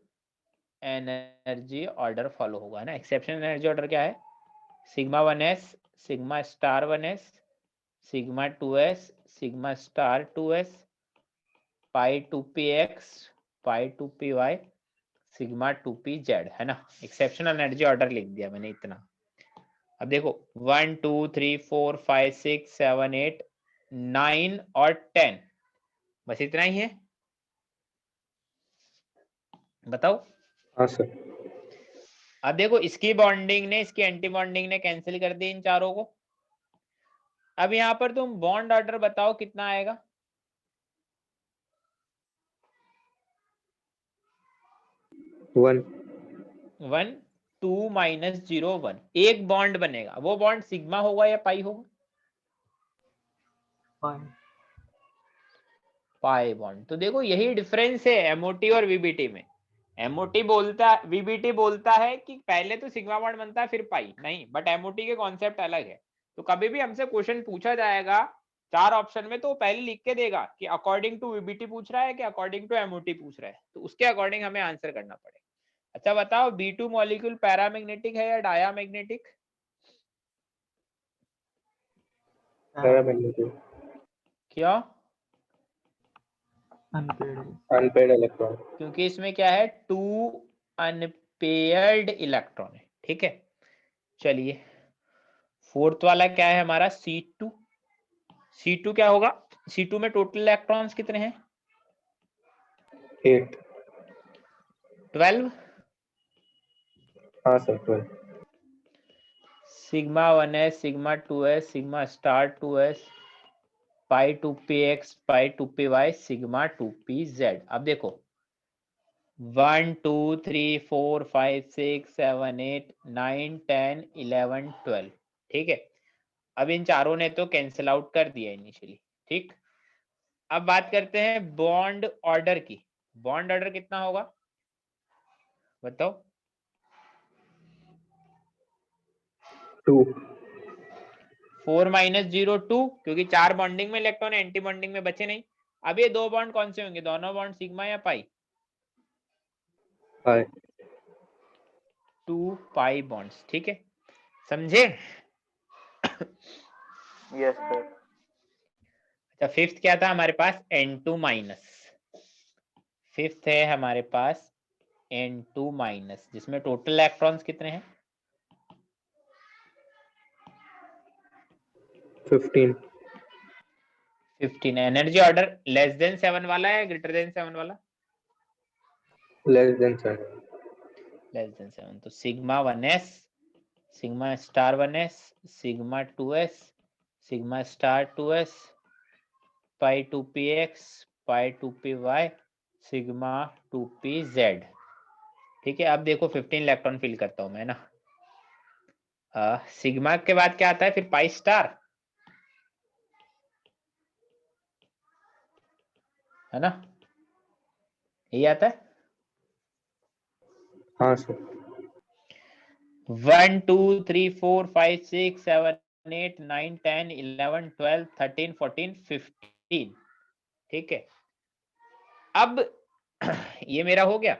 energy order follow होगा, है ना। एक्सेप्शनल एनर्जी ऑर्डर क्या है, sigma 1s sigma star 1s sigma 2s sigma star 2s पाई 2px पाई 2py सिग्मा 2pz, है ना। एक्सेप्शनल एनर्जी ऑर्डर लिख दिया मैंने इतना। अब देखो 1 2 3 4 5 6 7 8 9 और 10, बस इतना ही है, बताओ। हाँ सर। अब देखो इसकी बॉन्डिंग ने इसकी एंटी बॉन्डिंग ने कैंसिल कर दी इन चारों को। अब यहां पर तुम बॉन्ड ऑर्डर बताओ कितना आएगा। 1। 1 2 माइनस 0 1, एक बॉन्ड बनेगा, वो बॉन्ड सिग्मा होगा या पाई होगा? Pi bond. तो देखो यही डिफरेंस है एमओटी और वीबीटी में। एमओटी बोलता, वीबीटी बोलता है कि पहले तो सिग्मा बॉन्ड बनता है फिर पाई, नहीं, बट एमओटी के कॉन्सेप्ट अलग है। तो कभी भी हमसे क्वेश्चन पूछा जाएगा 4 ऑप्शन में, तो पहले लिख के देगा कि अकॉर्डिंग टू वीबीटी पूछ रहा है कि अकॉर्डिंग टू एमओटी पूछ रहा है, तो उसके अकॉर्डिंग हमें आंसर करना पड़ेगा। अच्छा बताओ B2 मॉलिक्यूल पैरामैग्नेटिक है या डायामैग्नेटिक? पैरामैग्नेटिक, क्यों? Unpaired electron. क्योंकि इसमें क्या है, 2 अनपेयर्ड इलेक्ट्रॉन है। ठीक है, चलिए फोर्थ वाला क्या है हमारा, C2। C2 क्या होगा, C2 में टोटल इलेक्ट्रॉन्स कितने हैं? 8। 12। हाँ sir, 12। Sigma 1s, sigma 2s, sigma star 2s, पाई 2px, पाई 2py, सिग्मा 2pz। अब देखो 1 2 3 4 5 6 7 8 9 10 11 12। ठीक है, अब इन चारों ने तो कैंसिल आउट कर दिया इनिशियली। ठीक, अब बात करते हैं बॉन्ड ऑर्डर की। बॉन्ड ऑर्डर कितना होगा बताओ? 2। 4 - 0 2, क्योंकि 4 बॉन्डिंग में इलेक्ट्रॉन, एंटी बॉन्डिंग में बचे नहीं। अब ये 2 बॉन्ड कौन से होंगे, दोनों बॉन्ड सिग्मा या पाई? पाई। 2 पाई बॉन्ड्स। ठीक है, समझे? Yes sir. अच्छा, फिफ्थ क्या था हमारे पास, N2-। फिफ्थ है हमारे पास N2-, जिसमें टोटल इलेक्ट्रॉन्स कितने हैं? 15। 15। एनर्जी ऑर्डर लेस देन 7 वाला है ग्रेटर देन 7 वाला? Less then 7। Less than 7। तो sigma 1s, sigma star 1s, sigma 2s, sigma star 2s, पाई 2px, पाई 2py, सिग्मा 2pz। ठीक है, अब देखो 15 इलेक्ट्रॉन फिल करता हूं मैं ना। सिग्मा के बाद क्या आता है फिर, पाई स्टार, है ना, यही आता है। हाँ सर। 1 2 3 4 5 6 7 8 9 10 11 12 13 14 15। ठीक है, अब ये मेरा हो गया।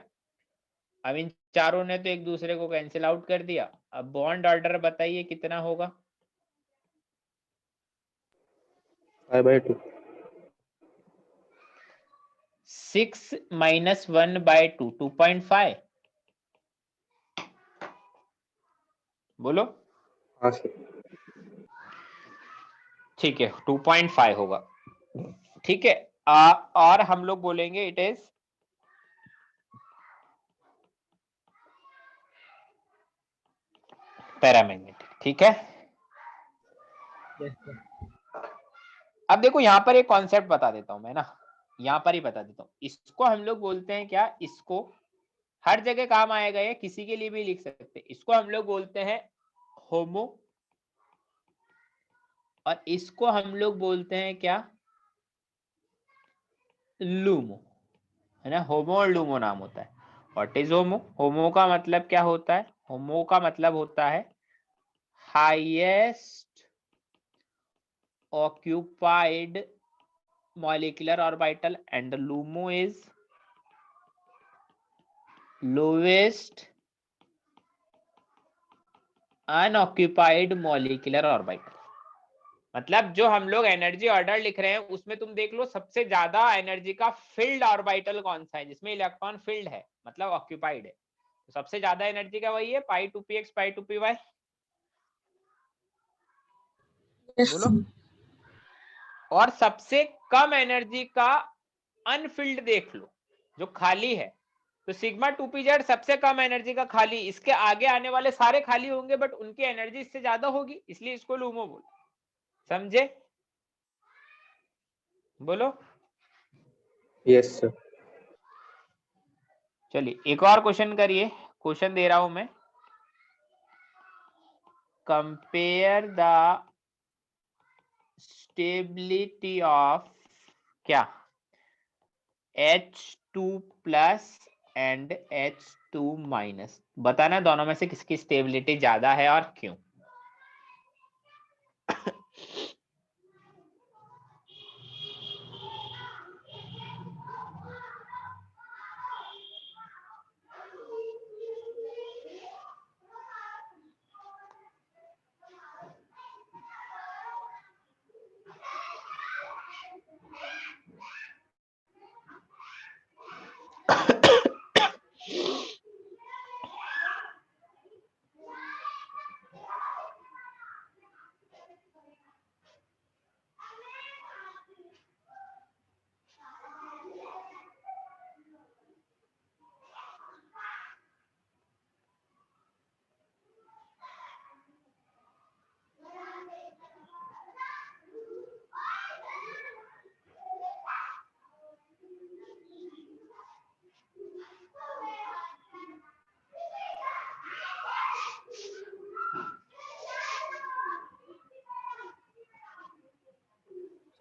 अब इन चारों ने तो एक दूसरे को कैंसिल आउट कर दिया। अब बॉन्ड ऑर्डर बताइए कितना होगा? 5/2। 6 - 1/2, 2.5। बोलो। हाँ सर। ठीक है, 2.5 होगा। ठीक है, और हम लोग बोलेंगे इट इज पैरामैग्नेटिक। ठीक है, अब देखो यहाँ पर एक कॉन्सेप्ट बता देता हूं मैं ना, यहाँ पर ही बता देता हूँ। इसको हम लोग बोलते हैं क्या, इसको हर जगह काम आएगा, ये किसी के लिए भी लिख सकते हैं। इसको हम लोग बोलते हैं होमो, और इसको हम लोग बोलते हैं क्या, लूमो, है ना। होमो और लूमो नाम होता है। व्हाट इज होमो? होमो का मतलब क्या होता है, होमो का मतलब होता है highest occupied molecular orbital, and LUMO is lowest unoccupied molecular orbital। मतलब जो हम लोग एनर्जी ऑर्डर लिख रहे हैं उसमें तुम देख लो सबसे ज्यादा एनर्जी का फील्ड ऑर्बिटल कौन सा है, जिसमें इलेक्ट्रॉन फील्ड है, मतलब ऑक्यूपाइड है। तो सबसे ज्यादा एनर्जी का वही है, पाई 2px, पाई 2py। यस बोलो। और सबसे कम एनर्जी का अनफिल्ड देख लो, जो खाली है। तो सिग्मा 2pz सबसे कम एनर्जी का खाली, इसके आगे आने वाले सारे खाली होंगे बट उनकी एनर्जी इससे ज्यादा होगी, इसलिए इसको लूमो बोलो। समझे? बोलो। Yes sir. चलिए एक और क्वेश्चन करिए, क्वेश्चन दे रहा हूं मैं। कंपेयर द स्टेबिलिटी ऑफ क्या, H2+ एंड H2-। बताना दोनों में से किसकी स्टेबिलिटी ज्यादा है और क्यों।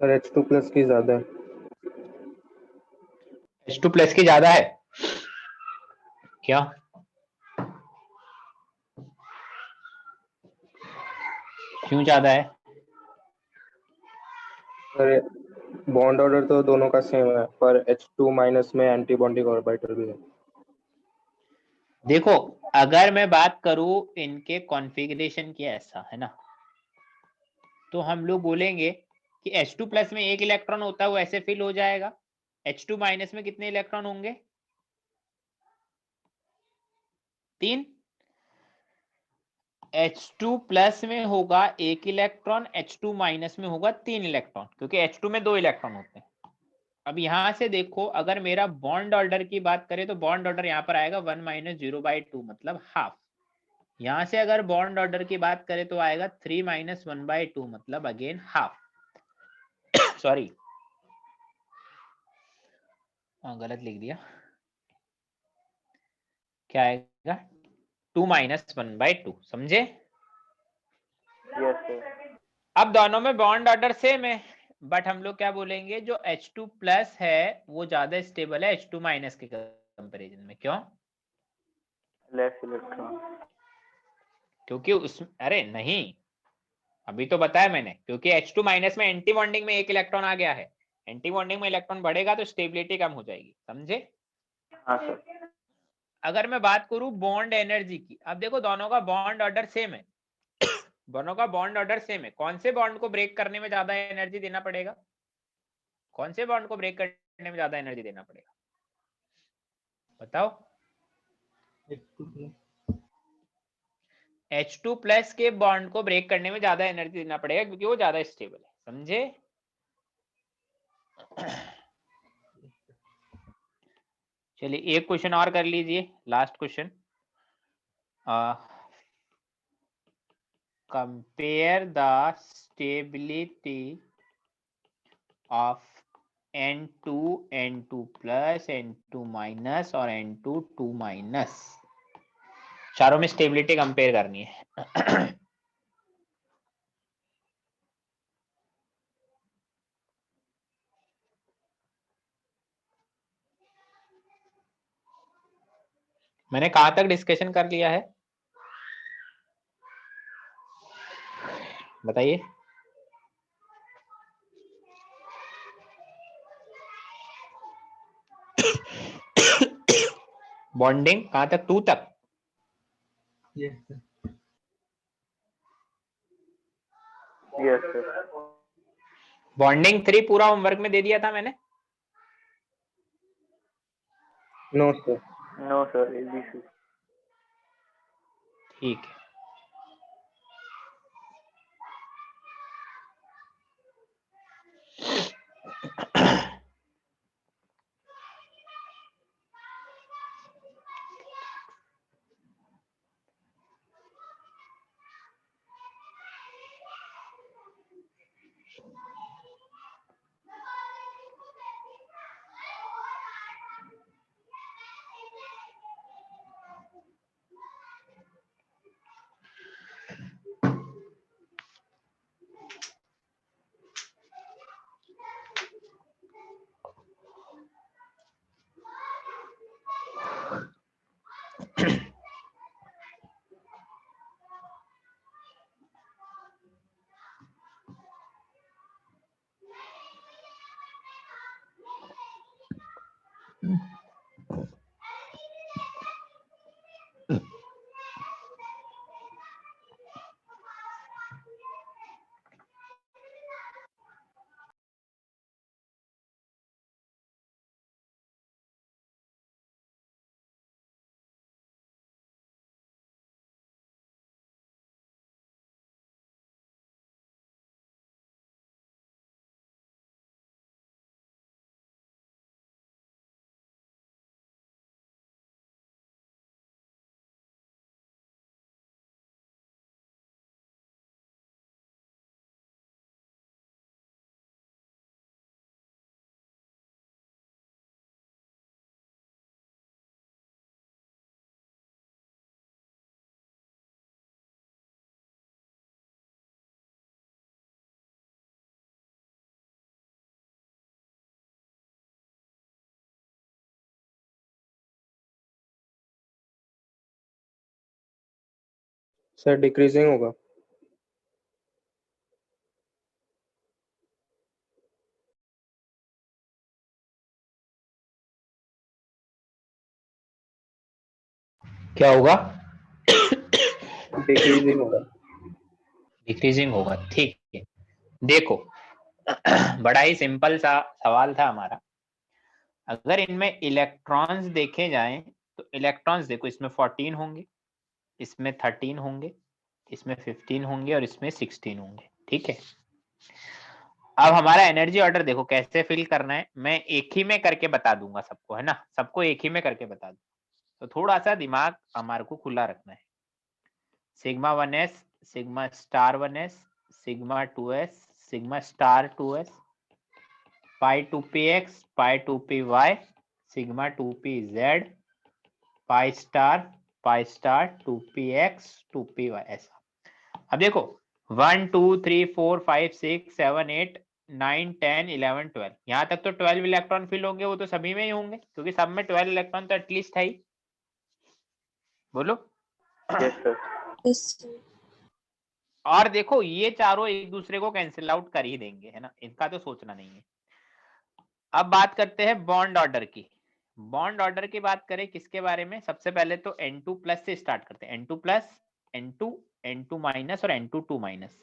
सर H2 प्लस की ज्यादा है। H2 प्लस की ज्यादा है क्या? क्यों ज्यादा है? सर बॉन्ड ऑर्डर तो दोनों का सेम है, पर H2 माइनस में एंटी बॉन्डिंग ऑर्बिटल भी है। देखो अगर मैं बात करूं इनके कॉन्फ़िगरेशन की, ऐसा है ना, तो हम लोग बोलेंगे कि H2 प्लस में एक इलेक्ट्रॉन होता है वो ऐसे फिल हो जाएगा। H2 माइनस में कितने इलेक्ट्रॉन होंगे? 3। H2 प्लस में होगा एक इलेक्ट्रॉन, H2 माइनस में होगा 3 इलेक्ट्रॉन, क्योंकि H2 में 2 इलेक्ट्रॉन होते हैं। अब यहां से देखो, अगर मेरा बॉन्ड ऑर्डर की बात करें तो बॉन्ड ऑर्डर यहाँ पर आएगा 1 माइनस 0/2 मतलब हाफ। यहां से अगर बॉन्ड ऑर्डर की बात करें तो आएगा 3 माइनस 1/2 मतलब अगेन हाफ। सॉरी गलत लिख दिया, क्या आएगा? 2 माइनस 1/2, समझे? Yes sir. अब दोनों में बॉन्ड ऑर्डर सेम है, बट हम लोग क्या बोलेंगे, जो H2 प्लस है वो ज्यादा स्टेबल है H2 माइनस के कंपैरिजन में। क्यों? Less electron. क्योंकि उस, अरे नहीं, अभी तो बताया मैंने, क्योंकि H2 माइनस में एंटी बॉन्डिंग में एक इलेक्ट्रॉन आ गया है। एंटी बॉन्डिंग में इलेक्ट्रॉन बढ़ेगा तो स्टेबिलिटी कम हो जाएगी, समझे? हाँ सर। अगर मैं बात करूं बॉन्ड एनर्जी की, अब देखो दोनों का बॉन्ड ऑर्डर सेम है। दोनों का बॉन्ड ऑर्डर सेम है, कौन से बॉन्ड को ब्रेक करने में ज्यादा एनर्जी देना पड़ेगा? कौन से बॉन्ड को ब्रेक करने में ज्यादा एनर्जी देना पड़ेगा, बताओ? H2 प्लस के बॉन्ड को ब्रेक करने में ज्यादा एनर्जी देना पड़ेगा, क्योंकि वो ज्यादा स्टेबल है, समझे? चलिए एक क्वेश्चन और कर लीजिए, last question. Compare the stability of N2, N2 plus, N2 minus और N2 2 माइनस। चारों में स्टेबिलिटी कंपेयर करनी है। मैंने कहां तक डिस्कशन कर लिया है, बताइए? बॉन्डिंग कहां तक? 2 तक? Yes sir. बॉन्डिंग 3 पूरा होमवर्क में दे दिया था मैंने। No sir. No sir, ABC। ठीक है। सर डिक्रीजिंग होगा। क्या होगा? डिक्रीजिंग होगा। डिक्रीजिंग होगा, ठीक है। देखो बड़ा ही सिंपल सा सवाल था हमारा। अगर इनमें इलेक्ट्रॉन्स देखे जाएं तो इलेक्ट्रॉन्स देखो, इसमें 14 होंगे, इसमें 13 होंगे, इसमें 15 होंगे और इसमें 16 होंगे, ठीक है। अब हमारा एनर्जी ऑर्डर देखो कैसे फिल करना है, मैं एक ही में करके बता दूंगा सबको, है ना, सबको एक ही में करके बता दूंगा, तो थोड़ा सा दिमाग हमारे को खुला रखना है। Sigma 1s, sigma star 1s, sigma 2s, sigma star 2s, पाई 2px, पाई 2py, sigma 2pz, pi star 2px 2py, ऐसा। अब देखो 1 2 3 4 5 6 7 8 9 10 11 12, यहाँ तक तो 12 इलेक्ट्रॉन फिल होंगे, वो तो सभी में ही होंगे क्योंकि सब में 12 इलेक्ट्रॉन तो एटलीस्ट है ही। बोलो। Yes sir. yes sir, और देखो ये चारों एक दूसरे को कैंसिल आउट कर ही देंगे, है ना, इनका तो सोचना नहीं है। अब बात करते हैं बॉन्ड ऑर्डर की। बॉन्ड ऑर्डर की बात करें किसके बारे में, सबसे पहले तो N2 प्लस से स्टार्ट करते हैं। N2 plus, N2, N2 minus और N2 2 माइनस,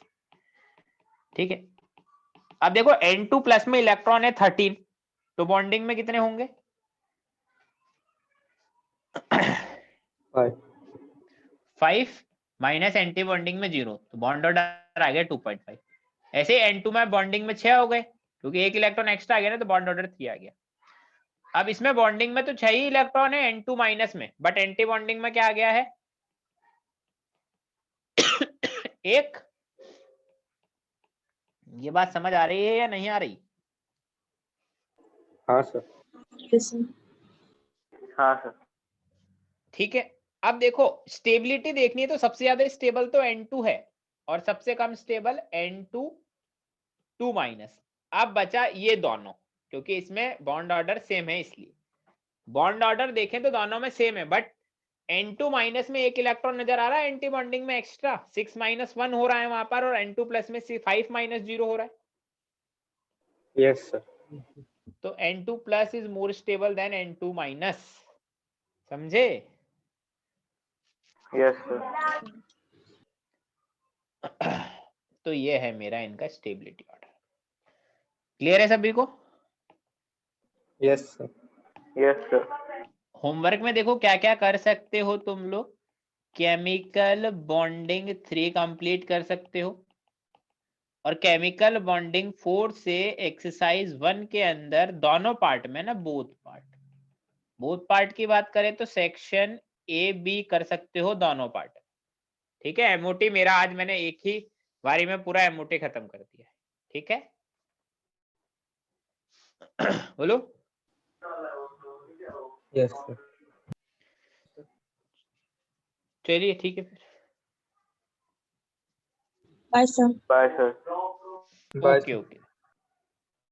ठीक है। अब देखो N2 प्लस में इलेक्ट्रॉन है 13, तो बॉन्डिंग में कितने होंगे? 5 माइनस एंटी बॉन्डिंग में 0, तो बॉन्ड ऑर्डर आ गया 2.5। ऐसे N2 में बॉन्डिंग में 6 हो गए क्योंकि एक इलेक्ट्रॉन एक्स्ट्रा आ गया ना, तो बॉन्ड ऑर्डर 3 आ गया। अब इसमें बॉन्डिंग में तो 6 ही इलेक्ट्रॉन है N2 माइनस में, बट एंटी बॉन्डिंग में क्या आ गया है? एक। ये बात समझ आ रही है या नहीं आ रही? हाँ सर। yes sir, हाँ सर। ठीक है। अब देखो स्टेबिलिटी देखनी है तो सबसे ज्यादा स्टेबल तो N2 है और सबसे कम स्टेबल N2 2 माइनस। अब बचा ये दोनों, क्योंकि इसमें बॉन्ड ऑर्डर सेम है, इसलिए बॉन्ड ऑर्डर देखें तो दोनों में सेम है, बट N2 माइनस में एक इलेक्ट्रॉन नजर आ रहा है एंटी बॉन्डिंग में एक्स्ट्रा, 6 माइनस 1 हो रहा है वहां पर, और N2 प्लस में 5 माइनस 0 हो रहा है। Yes sir. तो N2 plus is more stable than N2 minus, समझे? Yes sir. तो ये है मेरा इनका स्टेबिलिटी ऑर्डर। क्लियर है सभी को? Yes sir. Yes sir. Homework में देखो क्या क्या कर सकते हो तुम लोग। केमिकल बॉन्डिंग 3 कंप्लीट कर सकते हो, और केमिकल बॉन्डिंग 4 से एक्सरसाइज 1 के अंदर दोनों पार्ट में ना, बोथ पार्ट की बात करें तो सेक्शन ए बी कर सकते हो दोनों पार्ट, ठीक है। एमओटी मेरा आज मैंने एक ही बारी में पूरा एमओटी खत्म कर दिया है, ठीक है। बोलो। Yes sir. चलिए ठीक है फिर। bye sir. Bye sir. Bye okay sir. Okay.